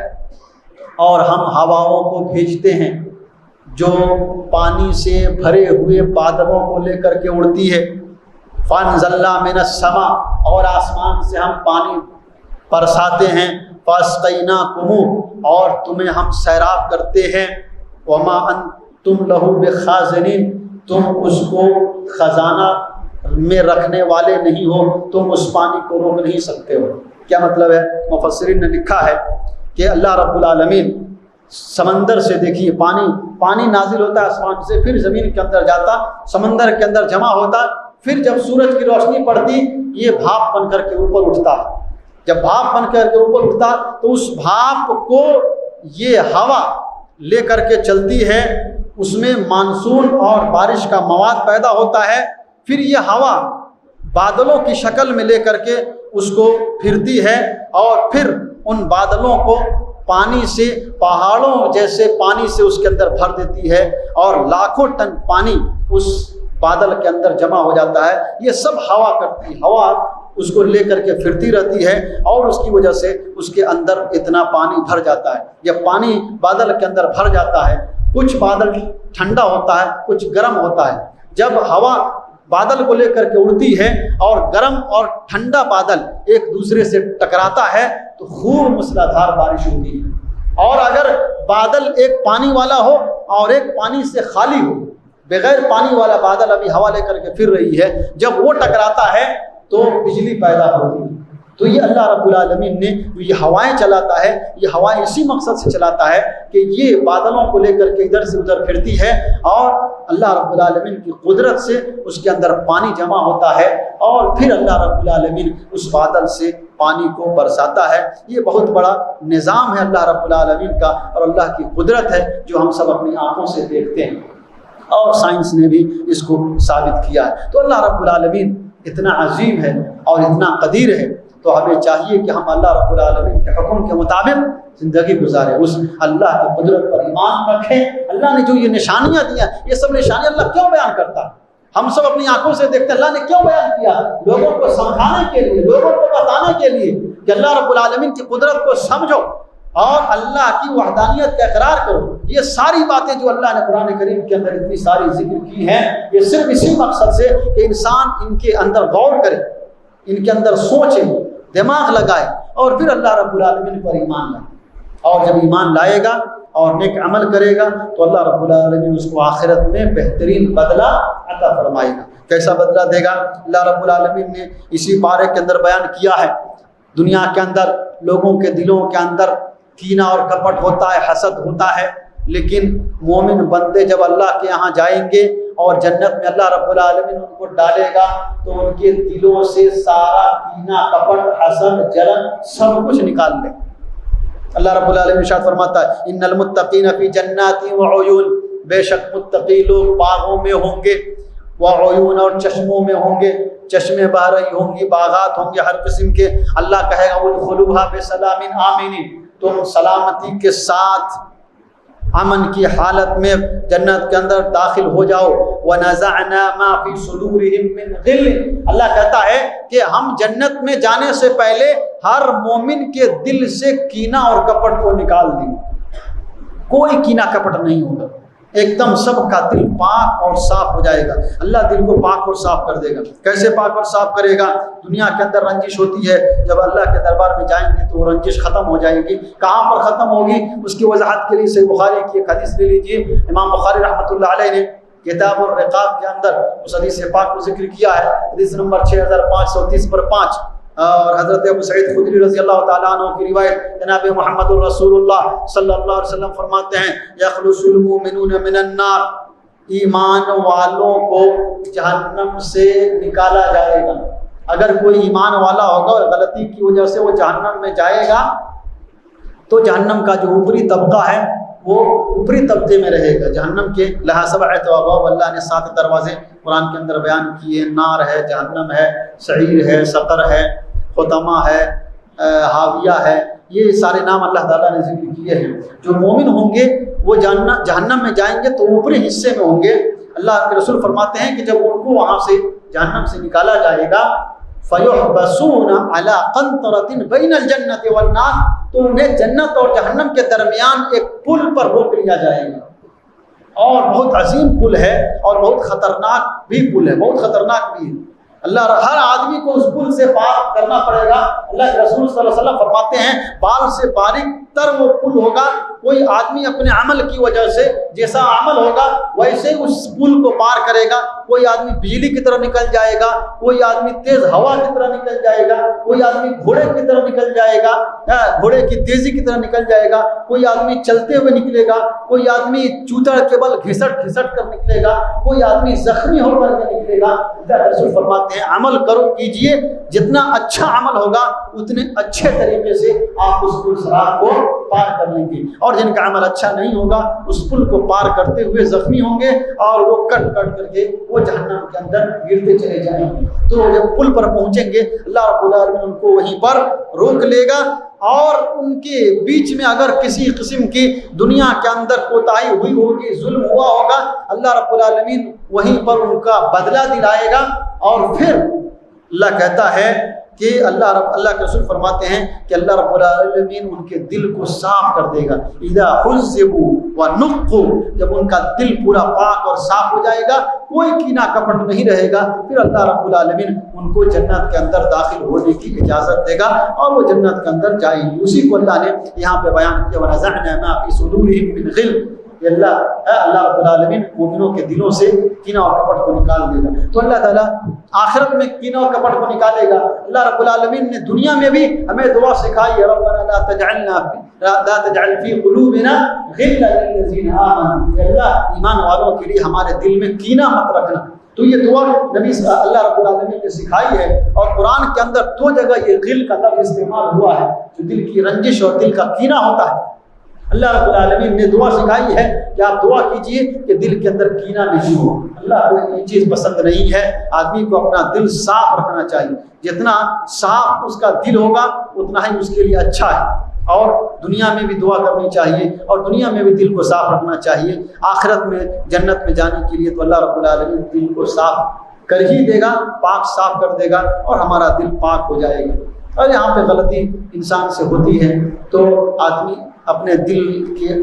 اور ہم ہواؤں کو بھیجتے ہیں جو پانی سے بھرے ہوئے بادلوں کو لے کر کے اڑتی ہے، فَأَنزَلْنَا مِنَ السَّمَاءِ، اور آسمان سے ہم پانی برساتے ہیں، فَأَسْقَيْنَاكُمُوهُ، اور تمہیں ہم سیراب کرتے ہیں، وَمَا أَنْتُمْ لَهُ بِخَازِنِينَ، تم اس کو خزانہ میں رکھنے والے نہیں ہو، تم اس پانی کو روک نہیں سکتے ہو۔ کیا مطلب ہے؟ مفسرین نے لکھا ہے کہ اللہ رب العالمین سمندر سے، دیکھیے پانی نازل ہوتا ہے آسمان سے، پھر زمین کے اندر جاتا، سمندر کے اندر جمع ہوتا، پھر جب سورج کی روشنی پڑتی یہ بھاپ بن کر کے اوپر اٹھتا، جب بھاپ بن کر کے اوپر اٹھتا تو اس بھاپ کو یہ ہوا لے کر کے چلتی ہے، اس میں مانسون اور بارش کا مواد پیدا ہوتا ہے، پھر یہ ہوا بادلوں کی شکل میں لے کر کے اس کو پھرتی ہے، اور پھر ان بادلوں کو پانی سے، پہاڑوں جیسے پانی سے اس کے اندر بھر دیتی ہے، اور لاکھوں ٹن پانی اس بادل کے اندر جمع ہو جاتا ہے۔ یہ سب ہوا کرتی، ہوا اس کو لے کر کے پھرتی رہتی ہے، اور اس کی وجہ سے اس کے اندر اتنا پانی بھر جاتا ہے۔ جب پانی بادل کے اندر بھر جاتا ہے، کچھ بادل ٹھنڈا ہوتا ہے، کچھ گرم ہوتا ہے۔ جب ہوا بادل کو لے کر کے اڑتی ہے اور گرم اور ٹھنڈا بادل ایک دوسرے سے ٹکراتا ہے تو خوب موسلادھار بارش ہوتی ہے، اور اگر بادل ایک پانی والا ہو اور ایک پانی سے خالی ہو، بغیر پانی والا بادل ابھی ہوا لے کر کے پھر رہی ہے، جب وہ ٹکراتا ہے تو بجلی پیدا ہوتی ہے۔ تو یہ اللہ رب العالمین نے یہ ہوائیں چلاتا ہے، یہ ہوائیں اسی مقصد سے چلاتا ہے کہ یہ بادلوں کو لے کر کے ادھر سے ادھر پھرتی ہے، اور اللہ رب العالمین کی قدرت سے اس کے اندر پانی جمع ہوتا ہے، اور پھر اللہ رب العالمین اس بادل سے پانی کو برساتا ہے۔ یہ بہت بڑا نظام ہے اللہ رب العالمین کا، اور اللہ کی قدرت ہے جو ہم سب اپنی آنکھوں سے دیکھتے ہیں، اور سائنس نے بھی اس کو ثابت کیا ہے۔ تو اللہ رب العالمین اتنا عظیم ہے اور اتنا قدیر ہے، تو ہمیں چاہیے کہ ہم اللہ رب العالمین کے حکم کے مطابق زندگی گزاریں، اس اللہ کی قدرت پر ایمان رکھیں۔ اللہ نے جو یہ نشانیاں دیا، یہ سب نشانیاں اللہ کیوں بیان کرتا ہے؟ ہم سب اپنی آنکھوں سے دیکھتے ہیں، اللہ نے کیوں بیان کیا؟ لوگوں کو سمجھانے کے لیے، لوگوں کو بتانے کے لیے کہ اللہ رب العالمین کی قدرت کو سمجھو اور اللہ کی وحدانیت کا اقرار کرو۔ یہ ساری باتیں جو اللہ نے قرآن کریم کے اندر اتنی ساری ذکر کی ہیں، یہ صرف اسی مقصد سے کہ انسان ان کے اندر غور کرے، ان کے اندر سوچے، دماغ لگائے، اور پھر اللہ رب العالمین پر ایمان لائے، اور جب ایمان لائے گا اور نیک عمل کرے گا تو اللہ رب العالمین اس کو آخرت میں بہترین بدلہ عطا فرمائے گا۔ کیسا بدلہ دے گا؟ اللہ رب العالمین نے اسی پارے کے اندر بیان کیا ہے، دنیا کے اندر لوگوں کے دلوں کے اندر کینہ اور کپٹ ہوتا ہے، حسد ہوتا ہے، لیکن مومن بندے جب اللہ کے یہاں جائیں گے اور جنت میں اللہ رب العالمین ان کو ڈالے گا تو ان کے دلوں سے سارا کینہ، کپٹ، حسد، جلن سب کچھ نکال لے۔ اللہ رب العالمین ارشاد فرماتا ہے ان المتقین فی جنات وعیون، بے شک متقی لوگ باغوں میں ہوں گے، وعیون اور چشموں میں ہوں گے، چشمیں بہہ رہی ہوں گی، باغات ہوں گے ہر قسم کے۔ اللہ کہے گا ادخلوها بسلام آمنین، تم سلامتی کے ساتھ، امن کی حالت میں جنت کے اندر داخل ہو جاؤ۔ وَنَزَعْنَا مَا فِي صُدُورِهِم مِّن غِلٍّ، اللہ کہتا ہے کہ ہم جنت میں جانے سے پہلے ہر مومن کے دل سے کینہ اور کپٹ کو نکال دیں، کوئی کینہ کپٹ نہیں ہوگا، ایک دم سب کا دل پاک اور صاف ہو جائے گا۔ اللہ دل کو پاک اور صاف کر دے گا۔ کیسے پاک اور صاف کرے گا؟ دنیا کے اندر رنجش ہوتی ہے، جب اللہ کے دربار میں جائیں گے تو وہ رنجش ختم ہو جائے گی۔ کہاں پر ختم ہوگی؟ اس کی وضاحت کے لیے صحیح بخاری کی ایک حدیث لے لیجیے۔ امام بخاری رحمۃ اللہ علیہ نے کتاب الرقاق کے اندر اس حدیث پاک کو ذکر کیا ہے، حدیث نمبر 6530 پر 5، اور حضرت ابو سعید خدری رضی اللہ تعالیٰ عنہ کی روایت، جناب محمد الرسول اللہ صلی اللہ علیہ وسلم فرماتے ہیں یخلص المؤمنون من النار، ایمان والوں کو جہنم سے نکالا جائے گا، اگر کوئی ایمان والا ہوگا اور غلطی کی وجہ سے وہ جہنم میں جائے گا تو جہنم کا جو اوپری طبقہ ہے وہ اوپری طبقے میں رہے گا. جہنم کے لہا سبعۃ ابواب، اللہ نے 7 دروازے قرآن کے اندر بیان کیے. نار ہے، جہنم ہے، سعیر ہے، سقر ہے، خطمہ ہے، حاویہ ہے. یہ سارے نام اللہ تعالیٰ نے ذکر کیے ہیں. جو مومن ہوں گے وہ جہنم میں جائیں گے تو اوپری حصے میں ہوں گے. اللہ کے رسول فرماتے ہیں کہ جب ان کو وہاں سے جہنم سے نکالا جائے گا فَيُحْبَسُونَ عَلَىٰ قَنْطَرَةٍ بَيْنَ الْجَنَّةِ وَالنَّارِ، تو انہیں جنت اور جہنم کے درمیان ایک پل پر روک لیا جائے گا. اور بہت عظیم پل ہے اور بہت خطرناک بھی پل ہے، بہت خطرناک بھی ہے. اللہ ہر آدمی کو اس پل سے پار کرنا پڑے گا. اللہ کے رسول صلی اللہ علیہ وسلم فرماتے ہیں بال سے باریک تر وہ پل ہوگا. کوئی آدمی اپنے عمل کی وجہ سے جیسا عمل ہوگا ویسے اس پل کو پار کرے گا. کوئی آدمی بجلی کی طرح نکل جائے گا، کوئی آدمی تیز ہوا کی طرح نکل جائے گا، کوئی آدمی گھوڑے کی طرح نکل جائے گا، گھوڑے کی تیزی کی طرح نکل جائے گا، کوئی آدمی چلتے ہوئے نکلے گا، کوئی آدمی چوتڑ کے بل گھسٹ گھسٹ کر نکلے گا، کوئی آدمی زخمی ہو کر کے نکلے گا. اللہ رسول فرماتے ہیں عمل کرو کیجئے، جتنا اچھا عمل ہوگا اتنے اچھے طریقے سے آپ اس پل صراط کو پار کر لیں گے. اور جن کا عمل اچھا نہیں ہوگا اس پل کو پار کرتے ہوئے زخمی ہوں گے اور وہ کٹ کٹ کر کے وہ جہنم کے اندر گرتے چلے جائیں گے. تو جب پل پر پہنچیں گے اللہ رب العالمین ان کو وہیں پر روک لے گا، اور ان کے بیچ میں اگر کسی قسم کی دنیا کے اندر کوتاہی ہوئی ہوگی، ظلم ہوا ہوگا، اللہ رب العالمین وہیں پر ان کا بدلہ دلائے گا. اور پھر اللہ کہتا ہے کہ اللہ کے رسول فرماتے ہیں کہ اللہ رب العالمین ان کے دل کو صاف کر دے گا. اذا حذبوا ونقوا، جب ان کا دل پورا پاک اور صاف ہو جائے گا، کوئی کینہ کپٹ نہیں رہے گا، پھر اللہ رب العالمین ان کو جنت کے اندر داخل ہونے کی اجازت دے گا اور وہ جنت کے اندر جائیں گے. اسی کو اللہ نے یہاں پہ بیان کیا وَنَزَعْنَا مَا فِي صُدُورِهِم مِّنْ غِلٍّ. اللہ رب العالمین مومنوں کے دلوں سے کینہ اور کپٹ کو نکال دے گا. تو اللہ تعالیٰ آخرت میں کینہ اور کپٹ کو نکالے گا. اللہ رب العالمین نے دنیا میں بھی ہمیں دعا سکھائی ہے ربنا لا تجعل فی قلوبنا غلا للذین آمنوا. اللہ ایمان والوں کے لیے ہمارے دل میں کینہ مت رکھنا. تو یہ دعا نبی اللہ رب العالمین نے سکھائی ہے، اور قرآن کے اندر 2 جگہ یہ غل کا لفظ استعمال ہوا ہے جو دل کی رنجش اور دل کا کینہ ہوتا ہے. اللہ رب العالمین نے دعا سکھائی ہے کہ آپ دعا کیجئے کہ دل کے اندر کینہ نہیں ہو. اللہ کو یہ چیز پسند نہیں ہے. آدمی کو اپنا دل صاف رکھنا چاہیے. جتنا صاف اس کا دل ہوگا اتنا ہی اس کے لیے اچھا ہے. اور دنیا میں بھی دعا کرنی چاہیے اور دنیا میں بھی دل کو صاف رکھنا چاہیے. آخرت میں جنت میں جانے کے لیے تو اللہ رب العالمین دل کو صاف کر ہی دے گا، پاک صاف کر دے گا اور ہمارا دل پاک ہو جائے گا. اور یہاں پہ غلطی انسان سے ہوتی ہے تو آدمی اپنے دل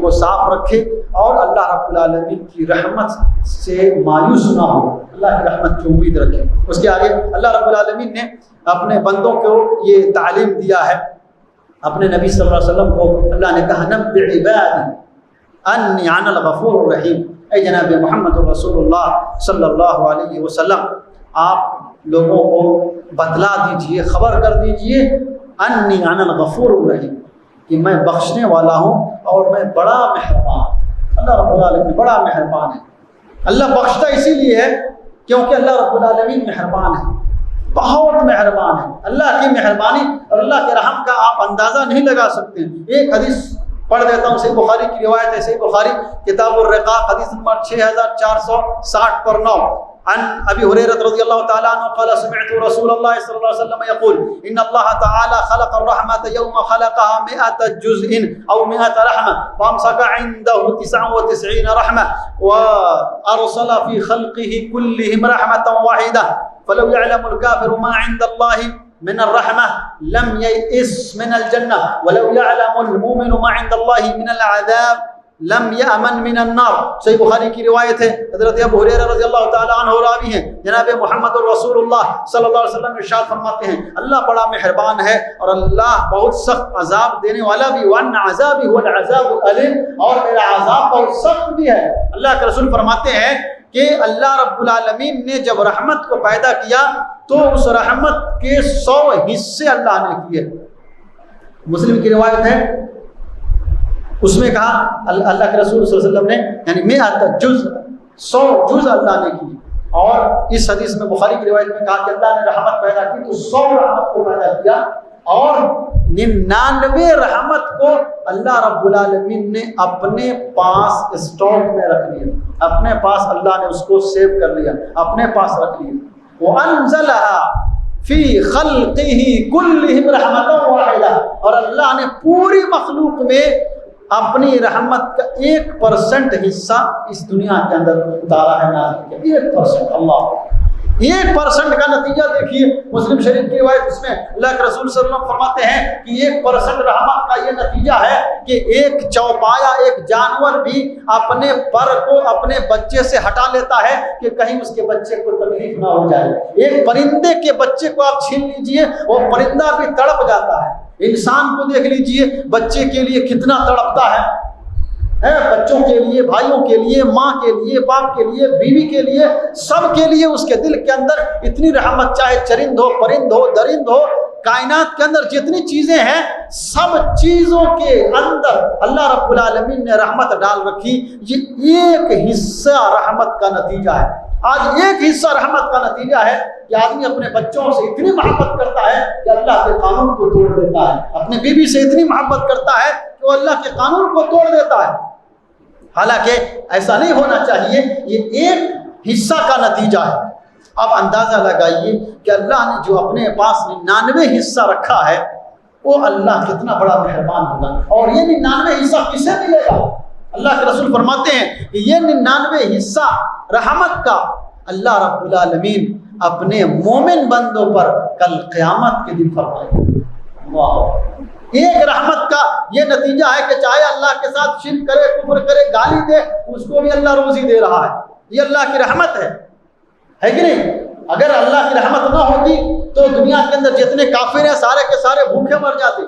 کو صاف رکھے اور اللہ رب العالمین کی رحمت سے مایوس نہ ہو، اللہ کی رحمت کی امید رکھے. اس کے آگے اللہ رب العالمین نے اپنے بندوں کو یہ تعلیم دیا ہے. اپنے نبی صلی اللہ علیہ وسلم کو اللہ نے کہا نبئ عبادی انی انا الغفور الرحیم. اے جناب محمد رسول اللہ صلی اللہ علیہ وسلم، آپ لوگوں کو بتلا دیجئے، خبر کر دیجئے انی انا الغفور الرحیم، کہ میں بخشنے والا ہوں اور میں بڑا مہربان. اللہ رب العالمین بڑا مہربان ہے. اللہ بخشتا اسی لیے ہے کیونکہ اللہ رب العالمین مہربان ہے، بہت مہربان ہے. اللہ کی مہربانی اور اللہ کے رحم کا آپ اندازہ نہیں لگا سکتے. ایک حدیث پڑھ دیتا ہوں، صحیح بخاری کی روایت ہے. صحیح بخاری کتاب الرقاق حدیث نمبر 6460 پر 9 عن ابي هريره رضي الله تعالى عنه قال سمعت رسول الله صلى الله عليه وسلم يقول ان الله تعالى خلق الرحمه يوم خلقها 100 جزء او 100 رحمه فامسك عنده 99 رحمه وارسل في خلقه كلهم رحمه واحده فلو يعلم الكافر ما عند الله من الرحمه لم يئس من الجنه ولو يعلم المؤمن ما عند الله من العذاب لم یأمن من النار. صحیح بخاری کی روایت ہے. حضرت ابو ہریرہ رضی اللہ تعالی عنہ راوی ہیں. جناب محمد رسول اللہ صلی اللہ علیہ وسلم ارشاد فرماتے ہیں اللہ بڑا مہربان ہے اور اللہ بہت سخت عذاب دینے والا بھی. وان عذابی هو العذاب الالم، اور میرا عذاب بہت سخت بھی ہے. اللہ کے رسول فرماتے ہیں کہ اللہ رب العالمین نے جب رحمت کو پیدا کیا تو اس رحمت کے 100 حصے اللہ نے کیے. مسلم کی روایت ہے، اس میں کہا اللہ کے رسول صلی اللہ علیہ وسلم نے یعنی 100 جز 100 جز اللہ نے کی. اور اس حدیث میں بخاری کی روایت میں کہا کہ اللہ نے رحمت پیدا کی تو 100 رحمت کو پیدا کیا اور 99 رحمت کو اللہ رب العالمین نے اپنے پاس اسٹاک میں رکھ لیا، اپنے پاس اللہ نے اس کو سیو کر لیا، اپنے پاس رکھ لیا۔ وَأَنزَلَهَا فِي خَلْقِهِ كُلِّهِمْ رَحْمَةً وَاحِدَةً، اور اللہ نے پوری مخلوق میں اپنی رحمت کا 1% حصہ اس دنیا کے اندر اتارا ہے، نازل کیا 1%۔ اللہ 1% کا نتیجہ دیکھیے، مسلم شریف کی روایت اس میں اللہ کے رسول صلی اللہ علیہ وسلم فرماتے ہیں کہ 1% رحمت کا یہ نتیجہ ہے کہ ایک چوپایا، ایک جانور بھی اپنے پر کو اپنے بچے سے ہٹا لیتا ہے کہ کہیں اس کے بچے کو تکلیف نہ ہو جائے۔ ایک پرندے کے بچے کو آپ چھین لیجئے، وہ پرندہ بھی تڑپ جاتا ہے۔ انسان کو دیکھ لیجئے، بچے کے لیے کتنا تڑپتا ہے، بچوں کے لیے، بھائیوں کے لیے، ماں کے لیے، باپ کے لیے، بیوی کے لیے، سب کے لیے اس کے دل کے اندر اتنی رحمت، چاہے چرند ہو، پرند ہو، درند ہو، کائنات کے اندر جتنی چیزیں ہیں سب چیزوں کے اندر اللہ رب العالمین نے رحمت ڈال رکھی۔ یہ ایک حصہ رحمت کا نتیجہ ہے۔ آج ایک حصہ رحمت کا نتیجہ ہے کہ آدمی اپنے بچوں سے اتنی محبت کرتا ہے کہ اللہ کے قانون کو توڑ دیتا ہے، اپنے بیوی سے اتنی محبت کرتا ہے کہ وہ اللہ کے قانون کو توڑ دیتا ہے۔ حالانکہ ایسا نہیں ہونا چاہیے، یہ ایک حصہ کا نتیجہ ہے۔ اب اندازہ لگائیے کہ اللہ نے جو اپنے پاس 99 حصہ رکھا ہے وہ اللہ کتنا بڑا مہربان ہوگا، اور یہ 99 حصہ کسے ملے گا؟ اللہ کے رسول فرماتے ہیں کہ یہ 99 حصہ رحمت کا اللہ رب العالمین اپنے مومن بندوں پر کل قیامت کے دن فرمائے گا۔ ایک رحمت کا یہ نتیجہ ہے کہ چاہے اللہ کے ساتھ شرک کرے، کفر کرے، گالی دے، اس کو بھی اللہ روزی دے رہا ہے۔ یہ اللہ کی رحمت ہے کہ نہیں؟ اگر اللہ کی رحمت نہ ہوتی تو دنیا کے اندر جتنے کافر ہیں سارے کے سارے بھوکے مر جاتے،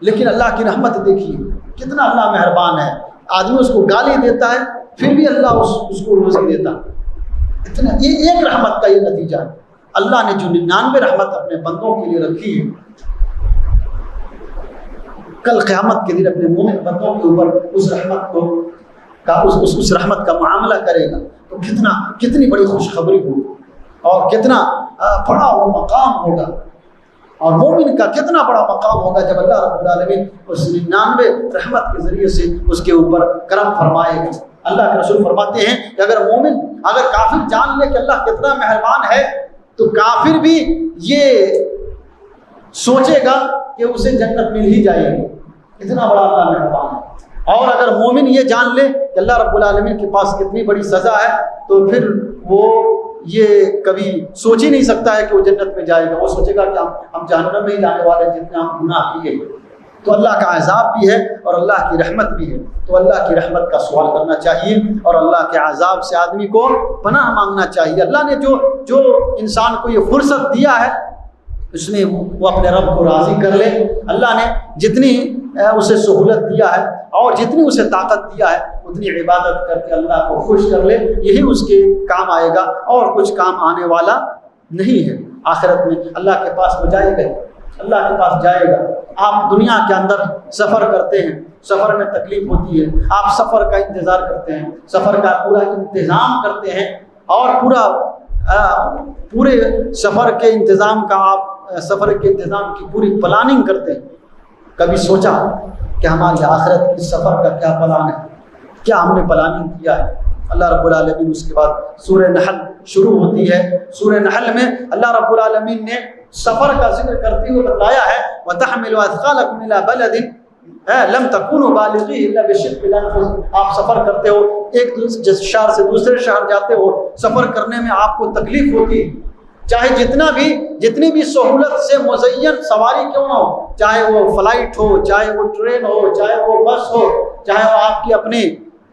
لیکن اللہ کی رحمت دیکھیے کتنا اللہ مہربان ہے۔ آدمی اس کو گالی دیتا ہے پھر بھی اللہ اس کو روزی دیتا ہے۔ اتنا یہ ایک رحمت کا یہ نتیجہ ہے۔ اللہ نے جو 99 رحمت اپنے بندوں کے لیے رکھی ہے، کل قیامت کے دن اپنے مومن بندوں کے اوپر اس رحمت کو اس رحمت کا معاملہ کرے گا تو کتنی بڑی خوشخبری ہوگی، اور کتنا بڑا وہ مقام ہوگا، اور مومن کا کتنا بڑا مقام ہوگا جب اللہ رب العالمین اس 99 رحمت کے ذریعے سے اس کے اوپر کرم فرمائے گا۔ اللہ کے رسول فرماتے ہیں کہ اگر کافر جان لے کہ اللہ کتنا مہربان ہے تو کافر بھی یہ سوچے گا کہ اسے جنت مل ہی جائے گی، اتنا بڑا اللہ مہربان ہے۔ اور اگر مومن یہ جان لے کہ اللہ رب العالمین کے پاس کتنی بڑی سزا ہے تو پھر وہ یہ کبھی سوچ ہی نہیں سکتا ہے کہ وہ جنت میں جائے گا۔ وہ سوچے گا کہ ہم جہنم میں ہی جانے والے ہیں جتنے ہم گناہ کیے۔ تو اللہ کا عذاب بھی ہے اور اللہ کی رحمت بھی ہے، تو اللہ کی رحمت کا سوال کرنا چاہیے اور اللہ کے عذاب سے آدمی کو پناہ مانگنا چاہیے۔ اللہ نے جو انسان کو یہ فرصت دیا ہے اس میں وہ اپنے رب کو راضی کر لے۔ اللہ نے جتنی اسے سہولت دیا ہے اور جتنی اسے طاقت دیا ہے اتنی عبادت کر کے اللہ کو خوش کر لے، یہی اس کے کام آئے گا اور کچھ کام آنے والا نہیں ہے۔ آخرت میں اللہ کے پاس وہ جائے گا، اللہ کے پاس جائے گا۔ آپ دنیا کے اندر سفر کرتے ہیں، سفر میں تکلیف ہوتی ہے، آپ سفر کا انتظار کرتے ہیں، سفر کا پورا انتظام کرتے ہیں اور پورے سفر کے انتظام کا آپ سفر کے انتظام کی پوری پلاننگ کرتے ہیں۔ کبھی سوچا کہ ہماری آخرت کی سفر کا کیا پلان ہے، کیا ہم نے پلاننگ کیا ہے؟ اللہ رب العالمین اس کے بعد سورہ نحل شروع ہوتی ہے۔ سورہ نحل میں اللہ رب العالمین نے سفر کا ذکر کرتے ہوئے بتایا ہے وَتَحْمِلُ أَثْقَالَكُمْ إِلَىٰ بَلَدٍ لَمْ تَكُونُوا بَالِغِيهِ إِلَّا بِشِقِّ الْأَنفُسِ۔ آپ سفر کرتے ہو، ایک شہر سے دوسرے شہر جاتے ہو، سفر کرنے میں آپ کو تکلیف ہوتی، چاہے جتنی بھی سہولت سے مزین سواری کیوں نہ ہو، چاہے وہ فلائٹ ہو، چاہے وہ ٹرین ہو، چاہے وہ بس ہو، چاہے وہ آپ کی اپنی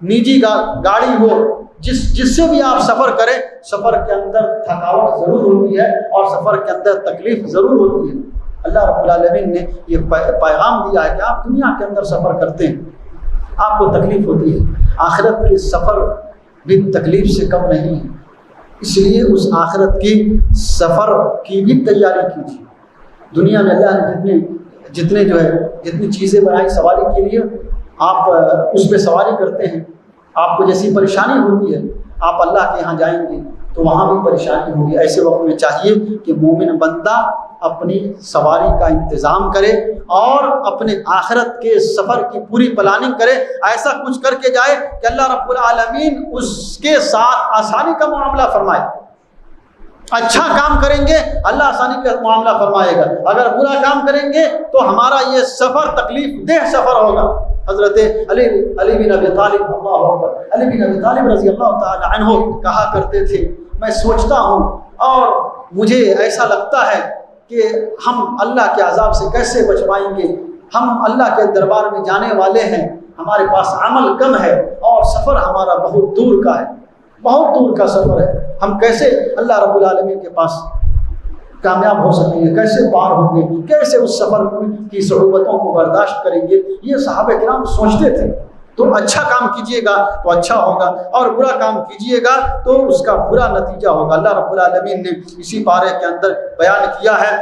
نجی گاڑی ہو، جس سے بھی آپ سفر کریں، سفر کے اندر تھکاوٹ ضرور ہوتی ہے اور سفر کے اندر تکلیف ضرور ہوتی ہے۔ اللہ رب العالمین نے یہ پیغام دیا ہے کہ آپ دنیا کے اندر سفر کرتے ہیں، آپ کو تکلیف ہوتی ہے، آخرت کے سفر بھی تکلیف سے کم نہیں ہے، اس لیے اس آخرت کی سفر کی بھی تیاری کیجیے۔ دنیا میں اللہ نے جتنی چیزیں بنائی سواری کے لیے، آپ اس پہ سواری کرتے ہیں، آپ کو جیسی پریشانی ہوتی ہے، آپ اللہ کے یہاں جائیں گے تو وہاں بھی پریشانی ہوگی۔ ایسے وقت میں چاہیے کہ مومن بندہ اپنی سواری کا انتظام کرے اور اپنے آخرت کے سفر کی پوری پلاننگ کرے، ایسا کچھ کر کے جائے کہ اللہ رب العالمین اس کے ساتھ آسانی کا معاملہ فرمائے۔ اچھا کام کریں گے اللہ آسانی کا معاملہ فرمائے گا، اگر برا کام کریں گے تو ہمارا یہ سفر تکلیف دہ سفر ہوگا۔ حضرت علی بن ابی طالب علی بن ابی طالب رضی اللہ تعالی عنہ کہا کرتے تھے، میں سوچتا ہوں اور مجھے ایسا لگتا ہے کہ ہم اللہ کے عذاب سے کیسے بچ پائیں گے، ہم اللہ کے دربار میں جانے والے ہیں، ہمارے پاس عمل کم ہے اور سفر ہمارا بہت دور کا ہے، بہت دور کا سفر ہے، ہم کیسے اللہ رب العالمین کے پاس کامیاب ہو سکیں گے، کیسے پار ہوں گے، کیسے اس سفر کی صعوبتوں کو برداشت کریں گے۔ یہ صحابہ کرام سوچتے تھے۔ تو اچھا کام کیجئے گا تو اچھا ہوگا اور برا کام کیجئے گا تو اس کا برا نتیجہ ہوگا۔ اللہ رب العالمین نے اسی پارے کے اندر بیان کیا ہے،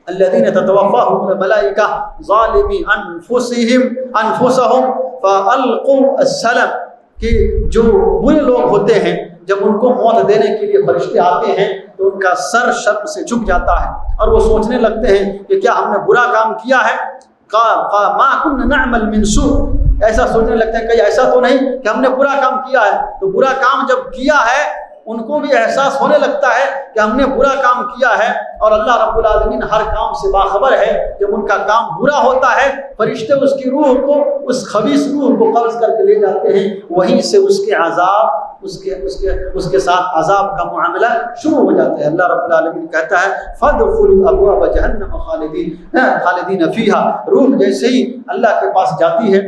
الذین تتوفاہم الملائکہ ظالمی انفسہم فالقوا السلم، کہ جو برے لوگ ہوتے ہیں جب ان کو موت دینے کے لیے فرشتے آتے ہیں تو ان کا سر شرم سے جھک جاتا ہے اور وہ سوچنے لگتے ہیں کہ کیا ہم نے برا کام کیا ہے، ما كنا نعمل من سوء، ایسا سوچنے لگتے ہیں کہیں ایسا تو نہیں کہ ہم نے برا کام کیا ہے۔ تو برا کام جب کیا ہے ان کو بھی احساس ہونے لگتا ہے کہ ہم نے برا کام کیا ہے، اور اللہ رب العالمین ہر کام سے باخبر ہے۔ جب ان کا کام برا ہوتا ہے فرشتے اس کی روح کو، اس خبیث روح کو قبض کر کے لے جاتے ہیں، وہیں سے اس کے عذاب اس کے ساتھ عذاب کا معاملہ شروع ہو جاتا ہے۔ اللہ رب العالمین کہتا ہے فَادْخُلُوا أَبْوَابَ جَهَنَّمَ خَالِدِينَ فِيهَا، روح جیسے ہی اللہ کے پاس جاتی ہے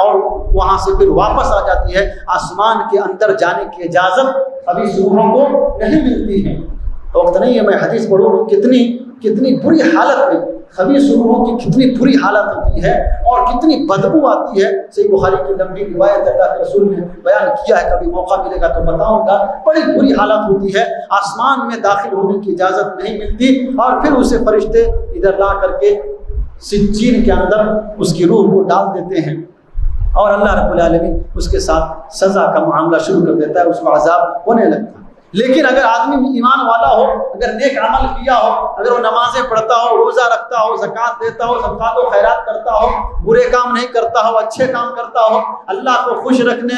اور وہاں سے پھر واپس آ جاتی ہے، آسمان کے اندر جانے کی اجازت خبیث روحوں کو نہیں ملتی ہے۔ وقت نہیں ہے میں حدیث پڑھوں، کتنی بری حالت میں خبیث روحوں کی کتنی بری حالت ہوتی ہے اور کتنی بدبو آتی ہے۔ صحیح بخاری کی لمبی روایت اللہ کے رسول نے بیان کیا ہے، کبھی موقع ملے گا تو بتاؤں گا۔ بڑی بری حالت ہوتی ہے، آسمان میں داخل ہونے کی اجازت نہیں ملتی اور پھر اسے فرشتے ادھر لا کر کے سجین کے اندر اس کی روح کو ڈال دیتے ہیں اور اللہ رب العالمین اس کے ساتھ سزا کا معاملہ شروع کر دیتا ہے، اس کو عذاب ہونے لگتا ہے۔ لیکن اگر آدمی ایمان والا ہو، اگر نیک عمل کیا ہو، اگر وہ نمازیں پڑھتا ہو، روزہ رکھتا ہو، زکوٰۃ دیتا ہو، صدقات و خیرات کرتا ہو، برے کام نہیں کرتا ہو، اچھے کام کرتا ہو، اللہ کو خوش رکھنے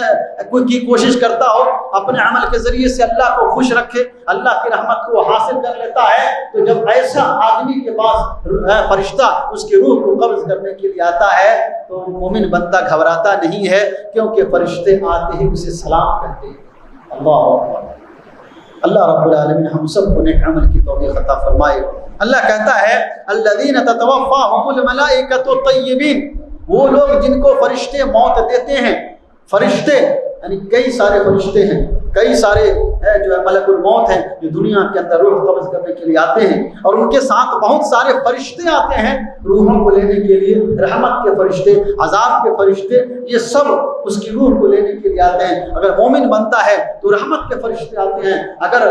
کی کوشش کرتا ہو، اپنے عمل کے ذریعے سے اللہ کو خوش رکھے، اللہ کی رحمت کو حاصل کر لیتا ہے، تو جب ایسا آدمی کے پاس فرشتہ اس کی روح کو قبض کرنے کے لیے آتا ہے تو مومن بندہ گھبراتا نہیں ہے، کیونکہ فرشتے آتے ہی اسے سلام کہتے ہیں۔ اللہ اکبر۔ اللہ رب العالمین ہم سب کو نیک عمل کی توفیق عطا فرمائے۔ اللہ کہتا ہے الذین تتوفاہم الملائکۃ الطیبین، وہ لوگ جن کو فرشتے موت دیتے ہیں۔ فرشتے یعنی کئی سارے فرشتے ہیں، کئی سارے جو ہے ملک الموت ہیں جو دنیا کے اندر روح قبض کرنے کے لیے آتے ہیں، اور ان کے ساتھ بہت سارے فرشتے آتے ہیں روحوں کو لینے کے لیے، رحمت کے فرشتے، عذاب کے فرشتے، یہ سب اس کی روح کو لینے کے لیے آتے ہیں۔ اگر مومن بنتا ہے تو رحمت کے فرشتے آتے ہیں، اگر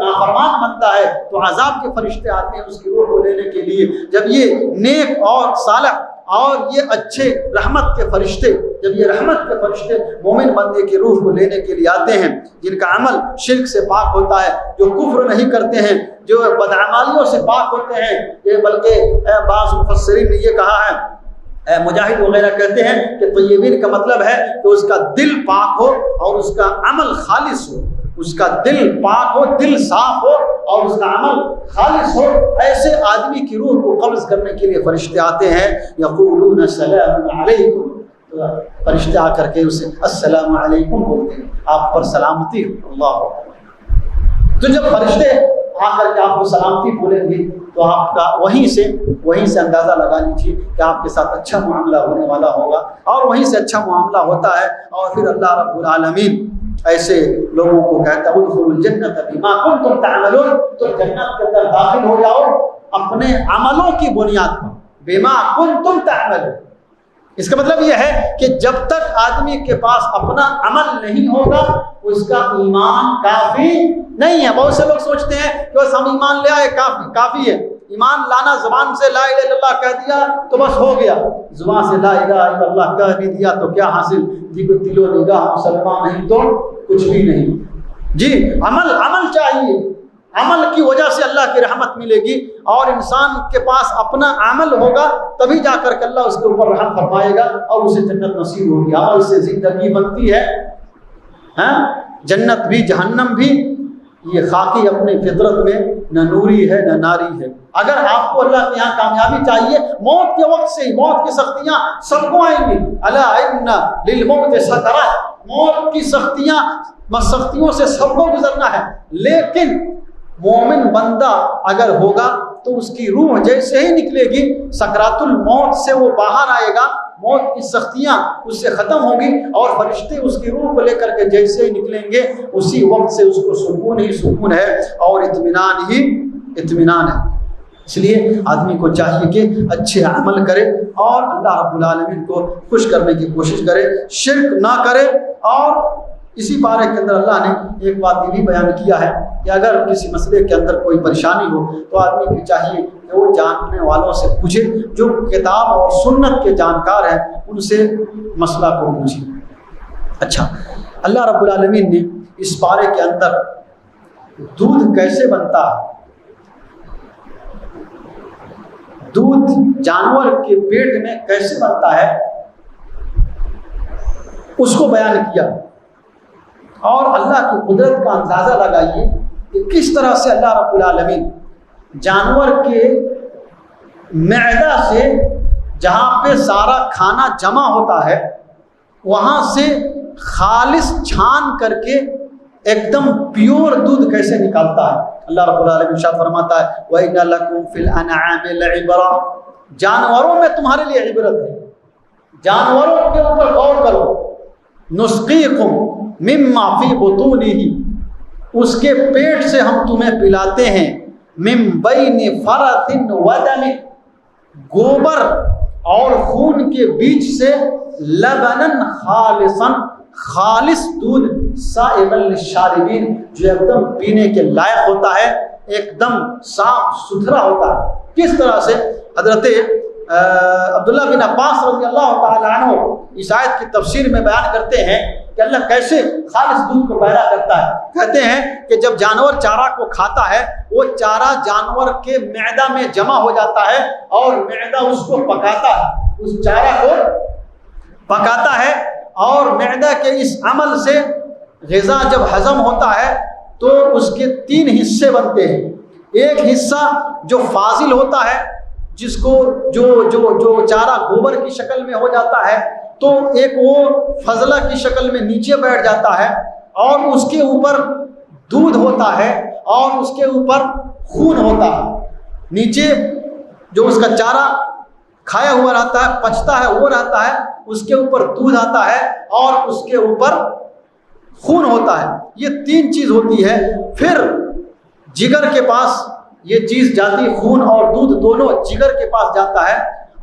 نافرمان بنتا ہے تو عذاب کے فرشتے آتے ہیں اس کی روح کو لینے کے لیے۔ جب یہ نیک اور صالح اور یہ اچھے رحمت کے فرشتے، جب یہ رحمت کے فرشتے مومن بندے کی روح کو لینے کے لیے آتے ہیں، جن کا عمل شرک سے پاک ہوتا ہے، جو کفر نہیں کرتے ہیں، جو بدعمالیوں سے پاک ہوتے ہیں، یہ بلکہ بعض مفسرین نے یہ کہا ہے، مجاہد وغیرہ کہتے ہیں کہ طیبین کا مطلب ہے کہ اس کا دل پاک ہو اور اس کا عمل خالص ہو، اس کا دل پاک ہو، دل صاف ہو اور اس کا عمل خالص ہو۔ ایسے آدمی کی روح کو قبض کرنے کے لیے فرشتے آتے ہیں، یقولون سلام علیکم، فرشتے آ کر کے اسے السلام علیکم بولتے ہیں، آپ پر سلامتی ہو۔ اللہ، تو جب فرشتے آ کر کے آپ کو سلامتی بولیں گے تو آپ کا وہیں سے اندازہ لگا لیجیے کہ آپ کے ساتھ اچھا معاملہ ہونے والا ہوگا، اور وہیں سے اچھا معاملہ ہوتا ہے، اور پھر اللہ رب العالمین ایسے لوگوں کو کہتا ہے ادخلوا الجنۃ بما کنتم تعملون، تو جنت کے اندر داخل ہو جاؤ اپنے عملوں کی بنیاد پر، بما کنتم تعملون۔ اس کا مطلب یہ ہے کہ جب تک آدمی کے پاس اپنا عمل نہیں ہوگا اس کا ایمان کافی نہیں ہے۔ بہت سے لوگ سوچتے ہیں کہ بس ہم ایمان لے آئے کافی ہے، ایمان لانا، زبان سے لا الہ الا اللہ کہہ دیا تو بس ہو گیا، زبان سے لا الہ الا اللہ کہہ بھی دیا تو کیا حاصل، دل و نگاہ مسلمان نہیں تو کچھ بھی نہیں۔ جی عمل چاہیے، عمل کی وجہ سے اللہ کی رحمت ملے گی، اور انسان کے پاس اپنا عمل ہوگا تبھی جا کر کے اللہ اس کے اوپر رحم فرمائے گا اور اسے جنت نصیب ہوگی۔ عمل سے زندگی بنتی ہے، جنت بھی جہنم بھی، یہ خاکی اپنی فطرت میں نہ نوری ہے نہ ناری ہے۔ اگر آپ کو اللہ کے یہاں کامیابی چاہیے، موت کے وقت سے ہی موت کی سختیاں سب کو آئیں گی، الا ان للموت سکرات، موت کی سختیوں سے سب کو گزرنا ہے، لیکن مومن بندہ اگر ہوگا تو اس کی روح جیسے ہی نکلے گی سکرات الموت سے وہ باہر آئے گا، موت کی سختیاں اس سے ختم ہوگی، اور فرشتے اس کی روح کو لے کر کے جیسے ہی نکلیں گے اسی وقت سے اس کو سکون ہی سکون ہے اور اطمینان ہی اطمینان ہے۔ اس لیے آدمی کو چاہیے کہ اچھے عمل کرے اور اللہ رب العالمین کو خوش کرنے کی کوشش کرے، شرک نہ کرے۔ اور اسی بارے کے اندر اللہ نے ایک بات یہ بھی بیان کیا ہے کہ اگر کسی مسئلے کے اندر کوئی پریشانی ہو تو آدمی کو چاہیے کہ وہ جاننے والوں سے پوچھے، جو کتاب اور سنت کے جانکار ہیں ان سے مسئلہ کو پوچھے۔ اچھا، اللہ رب العالمین نے اس بارے کے اندر دودھ کیسے بنتا ہے، دودھ جانور کے پیٹ میں کیسے بنتا ہے، اس کو بیان کیا، اور اللہ کی قدرت کا اندازہ لگائیے کہ کس طرح سے اللہ رب العالمین جانور کے معدہ سے، جہاں پہ سارا کھانا جمع ہوتا ہے، وہاں سے خالص چھان کر کے ایک دم پیور دودھ کیسے نکالتا ہے۔ اللہ رب العالمین ارشاد فرماتا ہے وَإِنَّ لَكُمْ فِي الْأَنْعَامِ لَعِبْرَةً، جانوروں میں تمہارے لیے عبرت ہے، جانوروں کے اوپر غور کرو۔ نُسْقِيكُمْ مما فی بطونہ، اس کے پیٹ سے ہم تمہیں پلاتے ہیں، من بین فرث ودم، گوبر اور خون کے بیچ سے، لبنا خالصا، خالص دودھ، سائغا للشاربین، جو ایک دم پینے کے لائق ہوتا ہے، ایک دم صاف ستھرا ہوتا ہے۔ کس طرح سے؟ حضرت عبداللہ بن عباس رضی اللہ تعالیٰ عنہ اس آیت کی تفسیر میں بیان کرتے ہیں کہ اللہ کیسے خالص دودھ کو پیدا کرتا ہے۔ کہتے ہیں کہ جب جانور چارہ کو کھاتا ہے، وہ چارہ جانور کے معدہ میں جمع ہو جاتا ہے، اور معدہ اس کو پکاتا ہے، اس چارہ کو پکاتا ہے، اور معدہ کے اس عمل سے غذا جب ہضم ہوتا ہے تو اس کے 3 حصے بنتے ہیں۔ ایک حصہ جو فاضل ہوتا ہے، جس کو جو چارہ گوبر کی شکل میں ہو جاتا ہے، تو ایک وہ فضلہ کی شکل میں نیچے بیٹھ جاتا ہے، اور اس کے اوپر دودھ ہوتا ہے، اور اس کے اوپر خون ہوتا ہے۔ نیچے جو اس کا چارہ کھایا ہوا رہتا ہے، پچتا ہے، وہ رہتا ہے، اس کے اوپر دودھ آتا ہے، اور اس کے اوپر خون ہوتا ہے۔ یہ 3 چیز ہوتی ہے۔ پھر جگر کے پاس یہ چیز جاتی، خون اور دودھ دونوں جگر کے پاس جاتا ہے،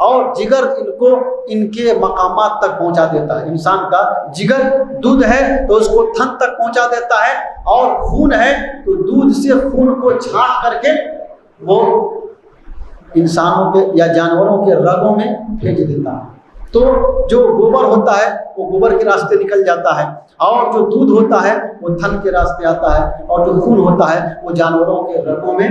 اور جگر ان کو ان کے مقامات تک پہنچا دیتا ہے۔ انسان کا جگر دودھ ہے تو اس کو تھن تک پہنچا دیتا ہے، اور خون ہے تو دودھ سے خون کو چھانٹ کر کے وہ انسانوں کے یا جانوروں کے رگوں میں بھیج دیتا ہے۔ تو جو گوبر ہوتا ہے وہ گوبر کے راستے نکل جاتا ہے، اور جو دودھ ہوتا ہے وہ تھن کے راستے آتا ہے، اور جو خون ہوتا ہے وہ جانوروں کے رگوں میں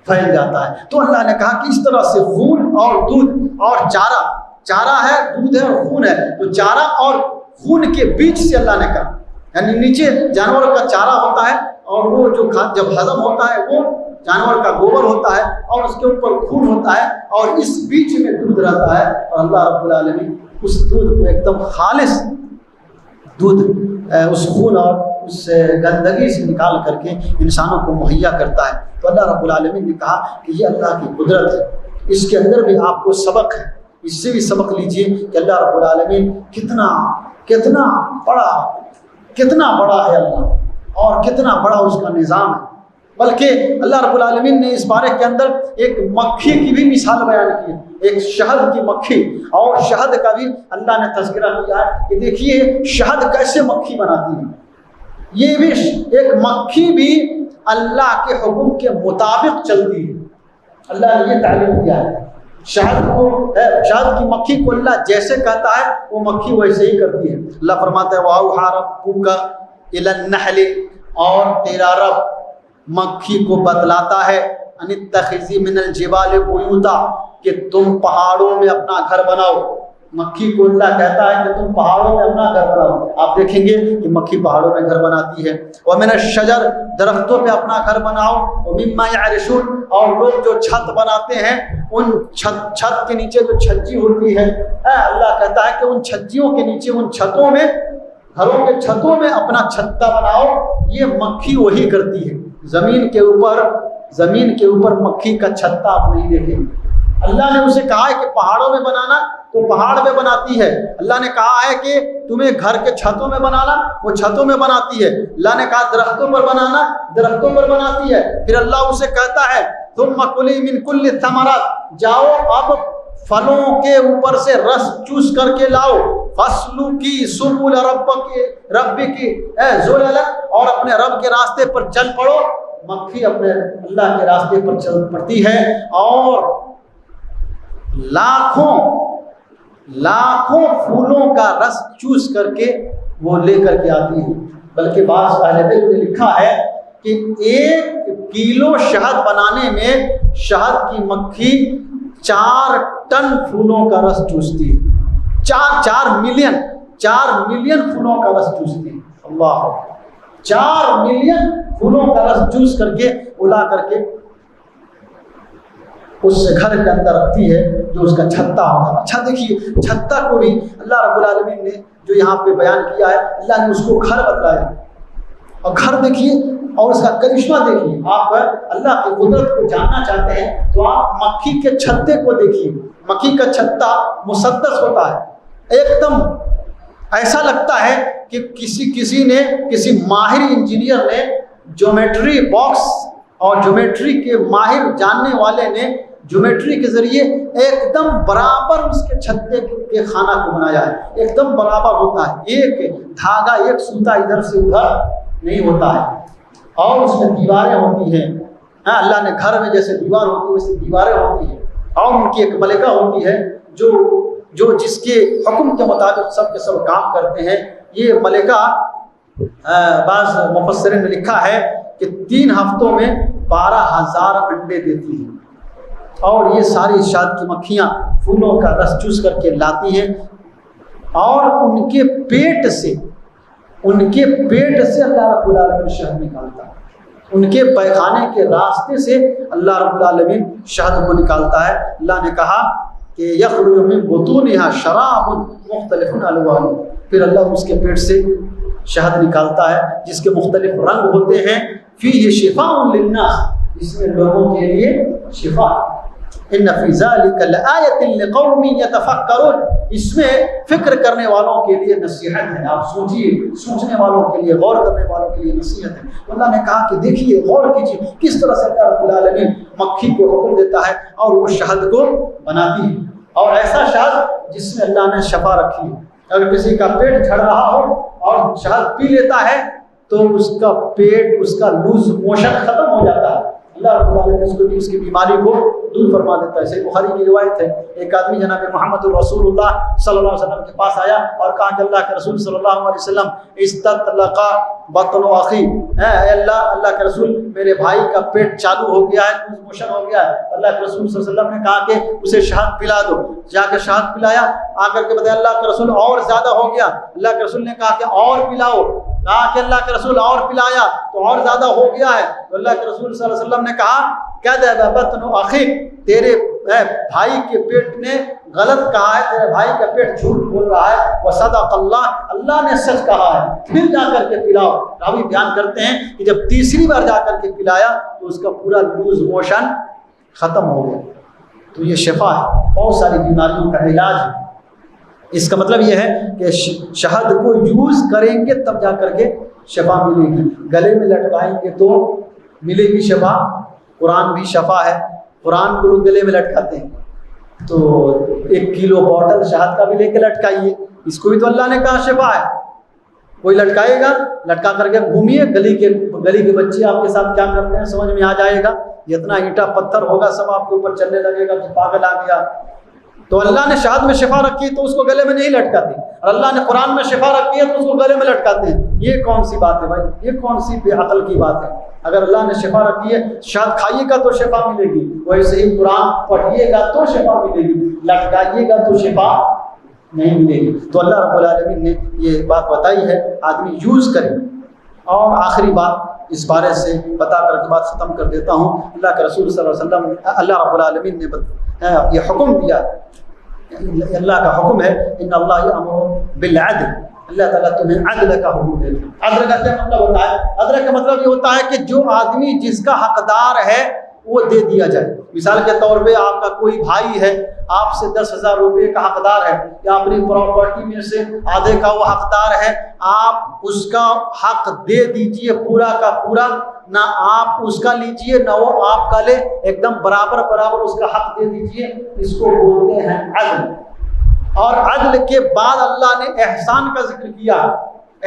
پھیل جاتا ہے۔ تو اللہ نے کہا کہ اس طرح سے خون اور دودھ اور چارہ ہے، دودھ ہے اور خون ہے، تو چارہ اور خون کے بیچ سے اللہ نے کہا، یعنی نیچے جانور کا چارہ ہوتا ہے، اور وہ جو جب ہضم ہوتا ہے وہ جانور کا گوبر ہوتا ہے، اور اس کے اوپر خون ہوتا ہے، اور اس بیچ میں دودھ رہتا ہے، اور اللہ رب العالمین اس دودھ کو ایک دم خالص دودھ اس خون اور اس گندگی سے نکال کر کے انسانوں کو مہیا کرتا ہے۔ تو اللہ رب العالمین نے کہا کہ یہ اللہ کی قدرت ہے، اس کے اندر بھی آپ کو سبق ہے، اس سے بھی سبق لیجئے کہ اللہ رب العالمین کتنا بڑا ہے اللہ، اور کتنا بڑا اس کا نظام ہے۔ بلکہ اللہ رب العالمین نے اس بارے کے اندر ایک مکھی کی بھی مثال بیان کی، ایک شہد کی مکھی، اور شہد کا بھی اللہ نے تذکرہ کیا ہے کہ دیکھیے شہد کیسے مکھی بناتی ہے۔ یہ بھی ایک مکھی بھی اللہ کے حکم کے مطابق چلتی ہے، اللہ نے یہ تعلیم دیا ہے۔ شہد کی مکھی کو اللہ جیسے کہتا ہے وہ مکھی ویسے ہی کرتی ہے۔ اللہ فرماتا ہے وَأَوْحَىٰ رَبُّكَ إِلَى النَّحْلِ اور تیرا رب مکھی کو بتلاتا ہے انتخذی من الجبال بیوتا کہ تم پہاڑوں میں اپنا گھر بناؤ. مکھی کو اللہ کہتا ہے کہ تم پہاڑوں میں اپنا گھر بناؤ. آپ دیکھیں گے کہ مکھی پہاڑوں میں گھر بناتی ہے. ومن الشجر درختوں پہ اپنا گھر بناؤ. ومما یعرشون اور لوگ جو چھت بناتے ہیں ان چھت کے نیچے جو چھجی ہوتی ہے اللہ کہتا ہے کہ ان چھجیوں کے نیچے ان چھتوں میں گھروں کے چھتوں میں اپنا چھتا بناؤ. یہ مکھی وہی کرتی ہے. زمین کے اوپر مکھی کا چھتا آپ نہیں دیکھیں. اللہ نے اسے کہا ہے کہ پہاڑوں میں بنانا تو پہاڑ میں بناتی ہے. اللہ نے کہا ہے کہ تمہیں گھر کے چھتوں میں بنانا وہ چھتوں میں بناتی ہے. اللہ نے کہا درختوں پر بنانا درختوں پر بناتی ہے. پھر اللہ اسے کہتا ہے ثم کلی من کل الثمرات جاؤ اب پھلوں کے اوپر سے رس چوس کر کے لاؤ. فصلو کی سبل رب کی ذللا اور اپنے رب کے راستے پر چل پڑو. مکھی اپنے اللہ کے راستے پر چل پڑتی ہے اور لاکھوں پھولوں کا رس چوس کر کے وہ لے کر کے آتی ہے. بلکہ بعض اہل علم نے لکھا ہے کہ 1 کلو شہد بنانے میں شہد کی مکھی 4 ٹن پھولوں کا رس چوستی ہے. 4 ملین پھولوں کا رس چوستی ہے. اللہ 4 ملین پھولوں کا رس چوس کر کے الا کر کے اس گھر کے اندر رکھتی ہے جو اس کا چھتا ہوتا ہے. اچھا دیکھیے چھتا کو بھی اللہ رب العالمین نے جو یہاں پہ بیان کیا ہے اللہ نے اس کو گھر بتلایا. اور گھر دیکھیے اور اس کا کرشمہ دیکھیے. آپ اللہ کی قدرت کو جاننا چاہتے ہیں تو آپ مکھی کے چھتے کو دیکھیے. مکھی کا چھتا مسدس ہوتا ہے. ایک دم ایسا لگتا ہے کہ کسی ماہر انجینئر نے جیومیٹری باکس اور جیومیٹری کے ماہر جاننے والے نے جیومیٹری کے ذریعے ایک دم برابر اس کے چھتے کے خانہ کو بنایا ہے. ایک دم برابر ہوتا ہے. ایک دھاگا ایک سوتا ادھر سے ادھر نہیں ہوتا ہے. اور اس میں دیواریں ہوتی ہیں. اللہ نے گھر میں جیسے دیوار ہوتی ہے ویسے دیواریں ہوتی ہیں. اور ان کی ایک ملکہ ہوتی ہے جو جس کے حکم کے مطابق سب کے سب کام کرتے ہیں. یہ ملکہ بعض مفسرین نے لکھا ہے کہ 3 ہفتوں میں 12,000 انڈے دیتی ہیں. اور یہ ساری شہد کی مکھیاں پھولوں کا رس چوس کر کے لاتی ہیں اور ان کے پیٹ سے اللہ رب العالمین شہد نکالتا ہے. ان کے پیخانے کے راستے سے اللہ رب العالمین شہد کو نکالتا ہے. اللہ نے کہا کہ یخرج من بطونها شراب مختلف الوان. پھر اللہ اس کے پیٹ سے شہد نکالتا ہے جس کے مختلف رنگ ہوتے ہیں. فیہ شفاء للناس جس میں لوگوں کے لیے شفا. ان فی ذلک لآیۃ لقوم یتفکرون. اس میں فکر کرنے والوں کے لیے نصیحت ہے. آپ سوچیے سوچنے والوں کے لیے غور کرنے والوں کے لیے نصیحت ہے. اللہ نے کہا کہ دیکھیے غور کیجیے کس طرح سے اللہ رب العالمین مکھی کو حکم دیتا ہے اور وہ شہد کو بناتی ہے. اور ایسا شہد جس میں اللہ نے شفا رکھی ہے. اگر کسی کا پیٹ جھڑ رہا ہو اور شہد پی لیتا ہے تو اس کا پیٹ اس کا لوز موشن ختم ہو جاتا ہے. اللہ رب العالمین اس کی بیماری کو دور فرما دیتا ہے. صحیح بخاری کی روایت ہے ایک آدمی جناب محمد الرسول اللہ صلی اللہ علیہ وسلم کے پاس آیا اور کہا کہ اللہ کے رسول صلی اللہ علیہ وسلم استطلق بطن اخی. اے اللہ کے رسول میرے بھائی کا پیٹ چالو ہو گیا ہے لوز موشن ہو گیا ہے. اللہ کے رسول صلی اللہ علیہ وسلم نے کہا کہ اسے شہد پلا دو. جا کے شہد پلایا. آ کر کے بتایا اللہ کے رسول اور زیادہ ہو گیا. اللہ کے رسول نے کہا کہ اور پلاؤ. کہا کہ اللہ کے رسول اور پلایا تو اور زیادہ ہو گیا ہے. تو اللہ کے رسول صلی اللہ علیہ وسلم نے کہا کذب بطن اخیک. تیرے بھائی کے پیٹ نے غلط کہا ہے. تیرے بھائی کا پیٹ جھوٹ بول رہا ہے. وصدق اللہ. اللہ نے سچ کہا ہے. پھر جا کر کے پلاؤ. راوی بیان کرتے ہیں کہ جب تیسری بار جا کر کے پلایا تو اس کا پورا لوز موشن ختم ہو گیا. تو یہ شفا ہے. بہت ساری بیماریوں کا علاج ہے. اس کا مطلب یہ ہے کہ شہد کو یوز کریں گے تب جا کر کے شفا ملے گی. گلے میں لٹکائیں گے تو ملے گی شفا. قرآن بھی شفا ہے. قرآن کو لوگ گلے میں لٹکاتے ہیں تو 1 کلو بوٹل شہد کا بھی لے کے لٹکائیے. اس کو بھی تو اللہ نے کہا شفا ہے. کوئی لٹکائے گا لٹکا کر کے گھومیے. گلی کے بچے آپ کے ساتھ کیا کرتے ہیں سمجھ میں آ جائے گا. جتنا اینٹا پتھر ہوگا سب آپ کے اوپر چلنے لگے گا کہ پاگل آ گیا. تو اللہ نے شہد میں شفا رکھی تو اس کو گلے میں نہیں لٹکاتے، اور اللہ نے قرآن میں شفا رکھی ہے تو اس کو گلے میں لٹکاتے ہیں۔ یہ کون سی بات ہے بھائی؟ یہ کون سی بے عقل کی بات ہے؟ اگر اللہ نے شفا رکھی ہے، شہد کھائیے گا تو شفا ملے گی، ویسے ہی قرآن پڑھیے گا تو شفا ملے گی، لٹکائیے گا تو شفا نہیں ملے گی۔ تو اللہ رب العالمین نے یہ بات بتائی ہے، آدمی یوز کرے۔ اور آخری بات اس بارے سے بتا کر کے بات ختم کر دیتا ہوں۔ اللہ کے رسول صلی اللہ علیہ وسلم، اللہ رب العالمین نے یہ حکم دیا، اللہ کا حکم ہے، ان اللہ یامر بالعدل، اللہ تعالیٰ تمہیں عدل کا حکم دیتا ہے۔ عدل کا کیا مطلب ہوتا ہے؟ عدل کا مطلب یہ ہوتا ہے کہ جو آدمی جس کا حقدار ہے وہ دے دیا جائے۔ مثال کے طور پہ آپ کا کوئی بھائی ہے، آپ سے 10,000 روپے کا حقدار ہے، یا اپنی پراپرٹی میں سے آدھے کا وہ حقدار ہے، آپ اس کا حق دے دیجئے پورا کا پورا، نہ آپ اس کا لیجئے نہ وہ آپ کا لے، ایک دم برابر برابر اس کا حق دے دیجئے، اس کو بولتے ہیں عدل۔ اور عدل کے بعد اللہ نے احسان کا ذکر کیا۔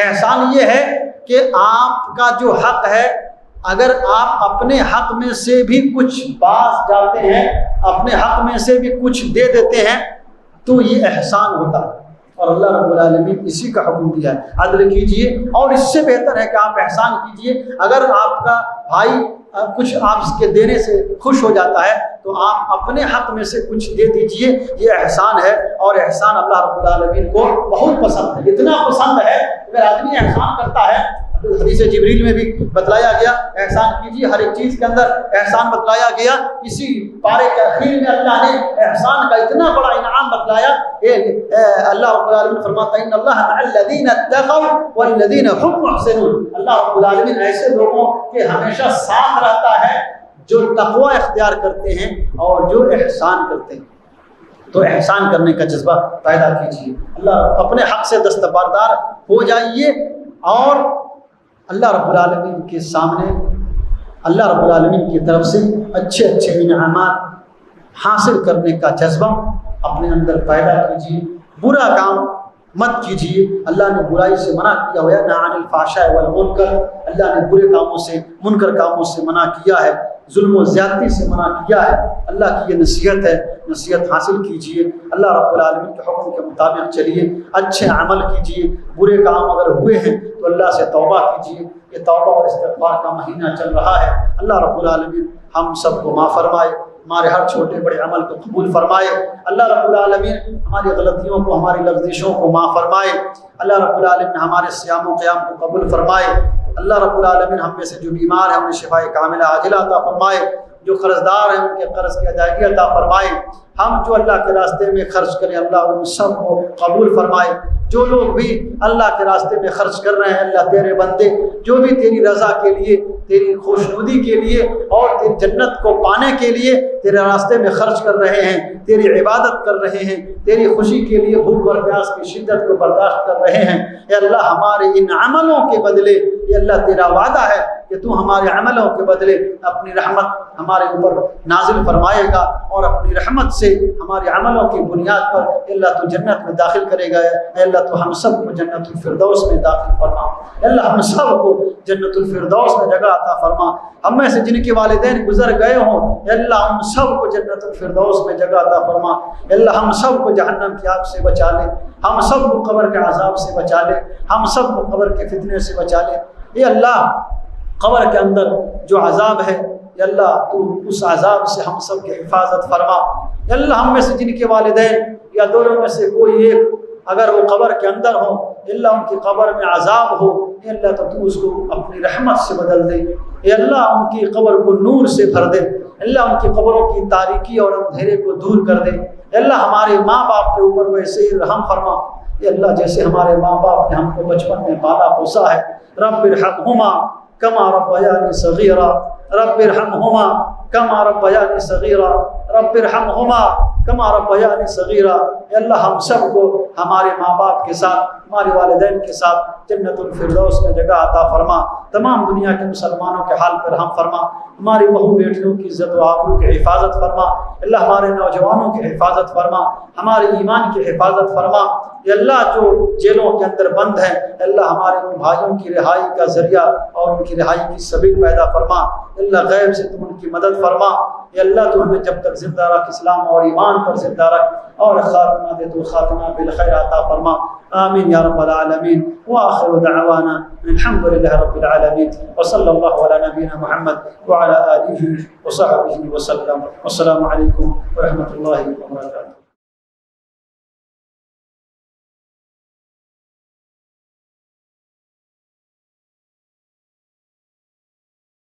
احسان یہ ہے کہ آپ کا جو حق ہے، اگر آپ اپنے حق میں سے بھی کچھ باز جاتے ہیں، اپنے حق میں سے بھی کچھ دے دیتے ہیں، تو یہ احسان ہوتا ہے۔ اور اللہ رب العالمین اسی کا حکم دیا ہے، عدل کیجئے۔ اور اس سے بہتر ہے کہ آپ احسان کیجئے۔ اگر آپ کا بھائی کچھ آپ کے دینے سے خوش ہو جاتا ہے تو آپ اپنے حق میں سے کچھ دے دیجئے، یہ احسان ہے۔ اور احسان اللہ رب العالمین کو بہت پسند ہے، اتنا پسند ہے اگر آدمی احسان کرتا ہے۔ حدیث جبریل میں بھی بتلایا گیا احسان کیجیے، ہر ایک چیز کے اندر احسان بتلایا گیا۔ اسی پارے کے اخیر میں اللہ نے احسان کا اتنا بڑا انعام بتلایا۔ اللہ رب العالمین فرماتا ہے ان اللہ مع الذین اتقوا والذین هم محسنون، اللہ رب العالمین ایسے لوگوں کے ہمیشہ ساتھ رہتا ہے جو تقوی اختیار کرتے ہیں اور جو احسان کرتے ہیں۔ تو احسان کرنے کا جذبہ پیدا کیجیے، اللہ اپنے حق سے دستبردار ہو جائیے، اور اللہ رب العالمین کے سامنے اللہ رب العالمین کی طرف سے اچھے اچھے انعامات حاصل کرنے کا جذبہ اپنے اندر پیدا کیجیے۔ برا کام مت کیجیے، اللہ نے برائی سے منع کیا ہوا ہے، نہی عن الفحشاء والمنکر، اللہ نے برے کاموں سے، منکر کاموں سے منع کیا ہے، ظلم و زیادتی سے منع کیا ہے۔ اللہ کی یہ نصیحت ہے، نصیحت حاصل کیجیے، اللہ رب العالمین کے حکم کے مطابق چلیے، اچھے عمل کیجیے۔ برے کام اگر ہوئے ہیں تو اللہ سے توبہ کیجیے، یہ توبہ اور استغفار کا مہینہ چل رہا ہے۔ اللہ رب العالمین ہم سب کو معاف فرمائے، ہمارے ہر چھوٹے بڑے عمل کو قبول فرمائے۔ اللہ رب العالمین ہماری غلطیوں کو، ہماری لغزشوں کو معاف فرمائے۔ اللہ رب العالمین ہمارے صیام و قیام کو قبول فرمائے۔ اللہ رب العالمین ہم میں سے جو بیمار ہیں انہیں شفاء کاملہ عاجلہ عطا فرمائے، جو قرض دار ہیں ان کے قرض کی ادائیگی عطا فرمائے۔ ہم جو اللہ کے راستے میں خرچ کریں اللہ ان سب کو قبول فرمائے۔ جو لوگ بھی اللہ کے راستے میں خرچ کر رہے ہیں، اللہ تیرے بندے جو بھی تیری رضا کے لیے، تیری خوشنودی کے لیے اور تیری جنت کو پانے کے لیے تیرے راستے میں خرچ کر رہے ہیں، تیری عبادت کر رہے ہیں، تیری خوشی کے لیے بھوک اور پیاس کی شدت کو برداشت کر رہے ہیں، اے اللہ ہمارے ان عملوں کے بدلے، اے اللہ تیرا وعدہ ہے کہ تو ہمارے عملوں کے بدلے اپنی رحمت ہمارے اوپر نازل فرمائے گا، اور اپنی رحمت سے ہمارے عملوں کی بنیاد پر اے اللہ تو جنت میں داخل کرے گا۔ اے اللہ تو ہم سب کو جنت الفردوس میں داخل فرما، اے اللہ ہم سب کو جنت الفردوس میں جگہ عطا فرما۔ ہم میں سے جن کے والدین گزر گئے ہوں اے اللہ ہم سب کو جنت الفردوس میں جگہ عطا فرما۔ اے اللہ ہم سب کو جہنم کی آگ سے بچا لے، ہم سب کو قبر کے عذاب سے بچا لے، ہم سب کو قبر کے فتنے سے بچا لے۔ اے اللہ قبر کے اندر جو عذاب ہے یا اللہ تو اس عذاب سے ہم سب کی حفاظت فرما۔ یا اللہ ہم میں سے جن کے والدین یا دونوں میں سے کوئی ایک اگر وہ قبر کے اندر ہوں، اللہ ان کی قبر میں عذاب ہو، اے اللہ تو اس کو اپنی رحمت سے بدل دے، اے اللہ ان کی قبر کو نور سے بھر دے، اللہ ان کی قبروں کی تاریکی اور اندھیرے کو دور کر دے۔ اے اللہ ہمارے ماں باپ کے اوپر ویسے ہی رحم فرما، اے اللہ جیسے ہمارے ماں باپ نے ہم کو بچپن میں پالا پوسا ہے، رب ارحمہما کما ربیانی صغیرا، رب ارحمہما کما ربیانی صغیرا، رب ارحمہما کما ربیانی صغیرا۔ اے اللہ ہم سب کو ہمارے ماں باپ کے ساتھ، ہمارے والدین کے ساتھ جنت الفردوس میں جگہ عطا فرما۔ تمام دنیا کے مسلمانوں کے حال پر ہم فرما، ہماری بہو بیٹیوں کی عزت و آبرو کی حفاظت فرما، اللہ ہمارے نوجوانوں کی حفاظت فرما، ہمارے ایمان کی حفاظت فرما۔ اے اللہ جو جیلوں کے اندر بند ہیں، اللہ ہمارے ان بھائیوں کی رہائی کا ذریعہ اور ان کی رہائی کی سبیل پیدا فرما۔ اللہ غیب سے تو ان کی مدد فرما، یا اللہ تو ہمیں جب تک زندہ رکھ اسلام اور ایمان پر زندہ رکھ، اور خاتمہ دے تو خاتمہ بالخیر عطا فرما، آمین یا رب العالمین۔ وآخر دعوانا الحمد للہ رب العالمین، وصلی اللہ علی نبینا محمد وعلی آلہ وصحبہ وسلم، والسلام علیکم ورحمۃ اللہ وبرکاتہ۔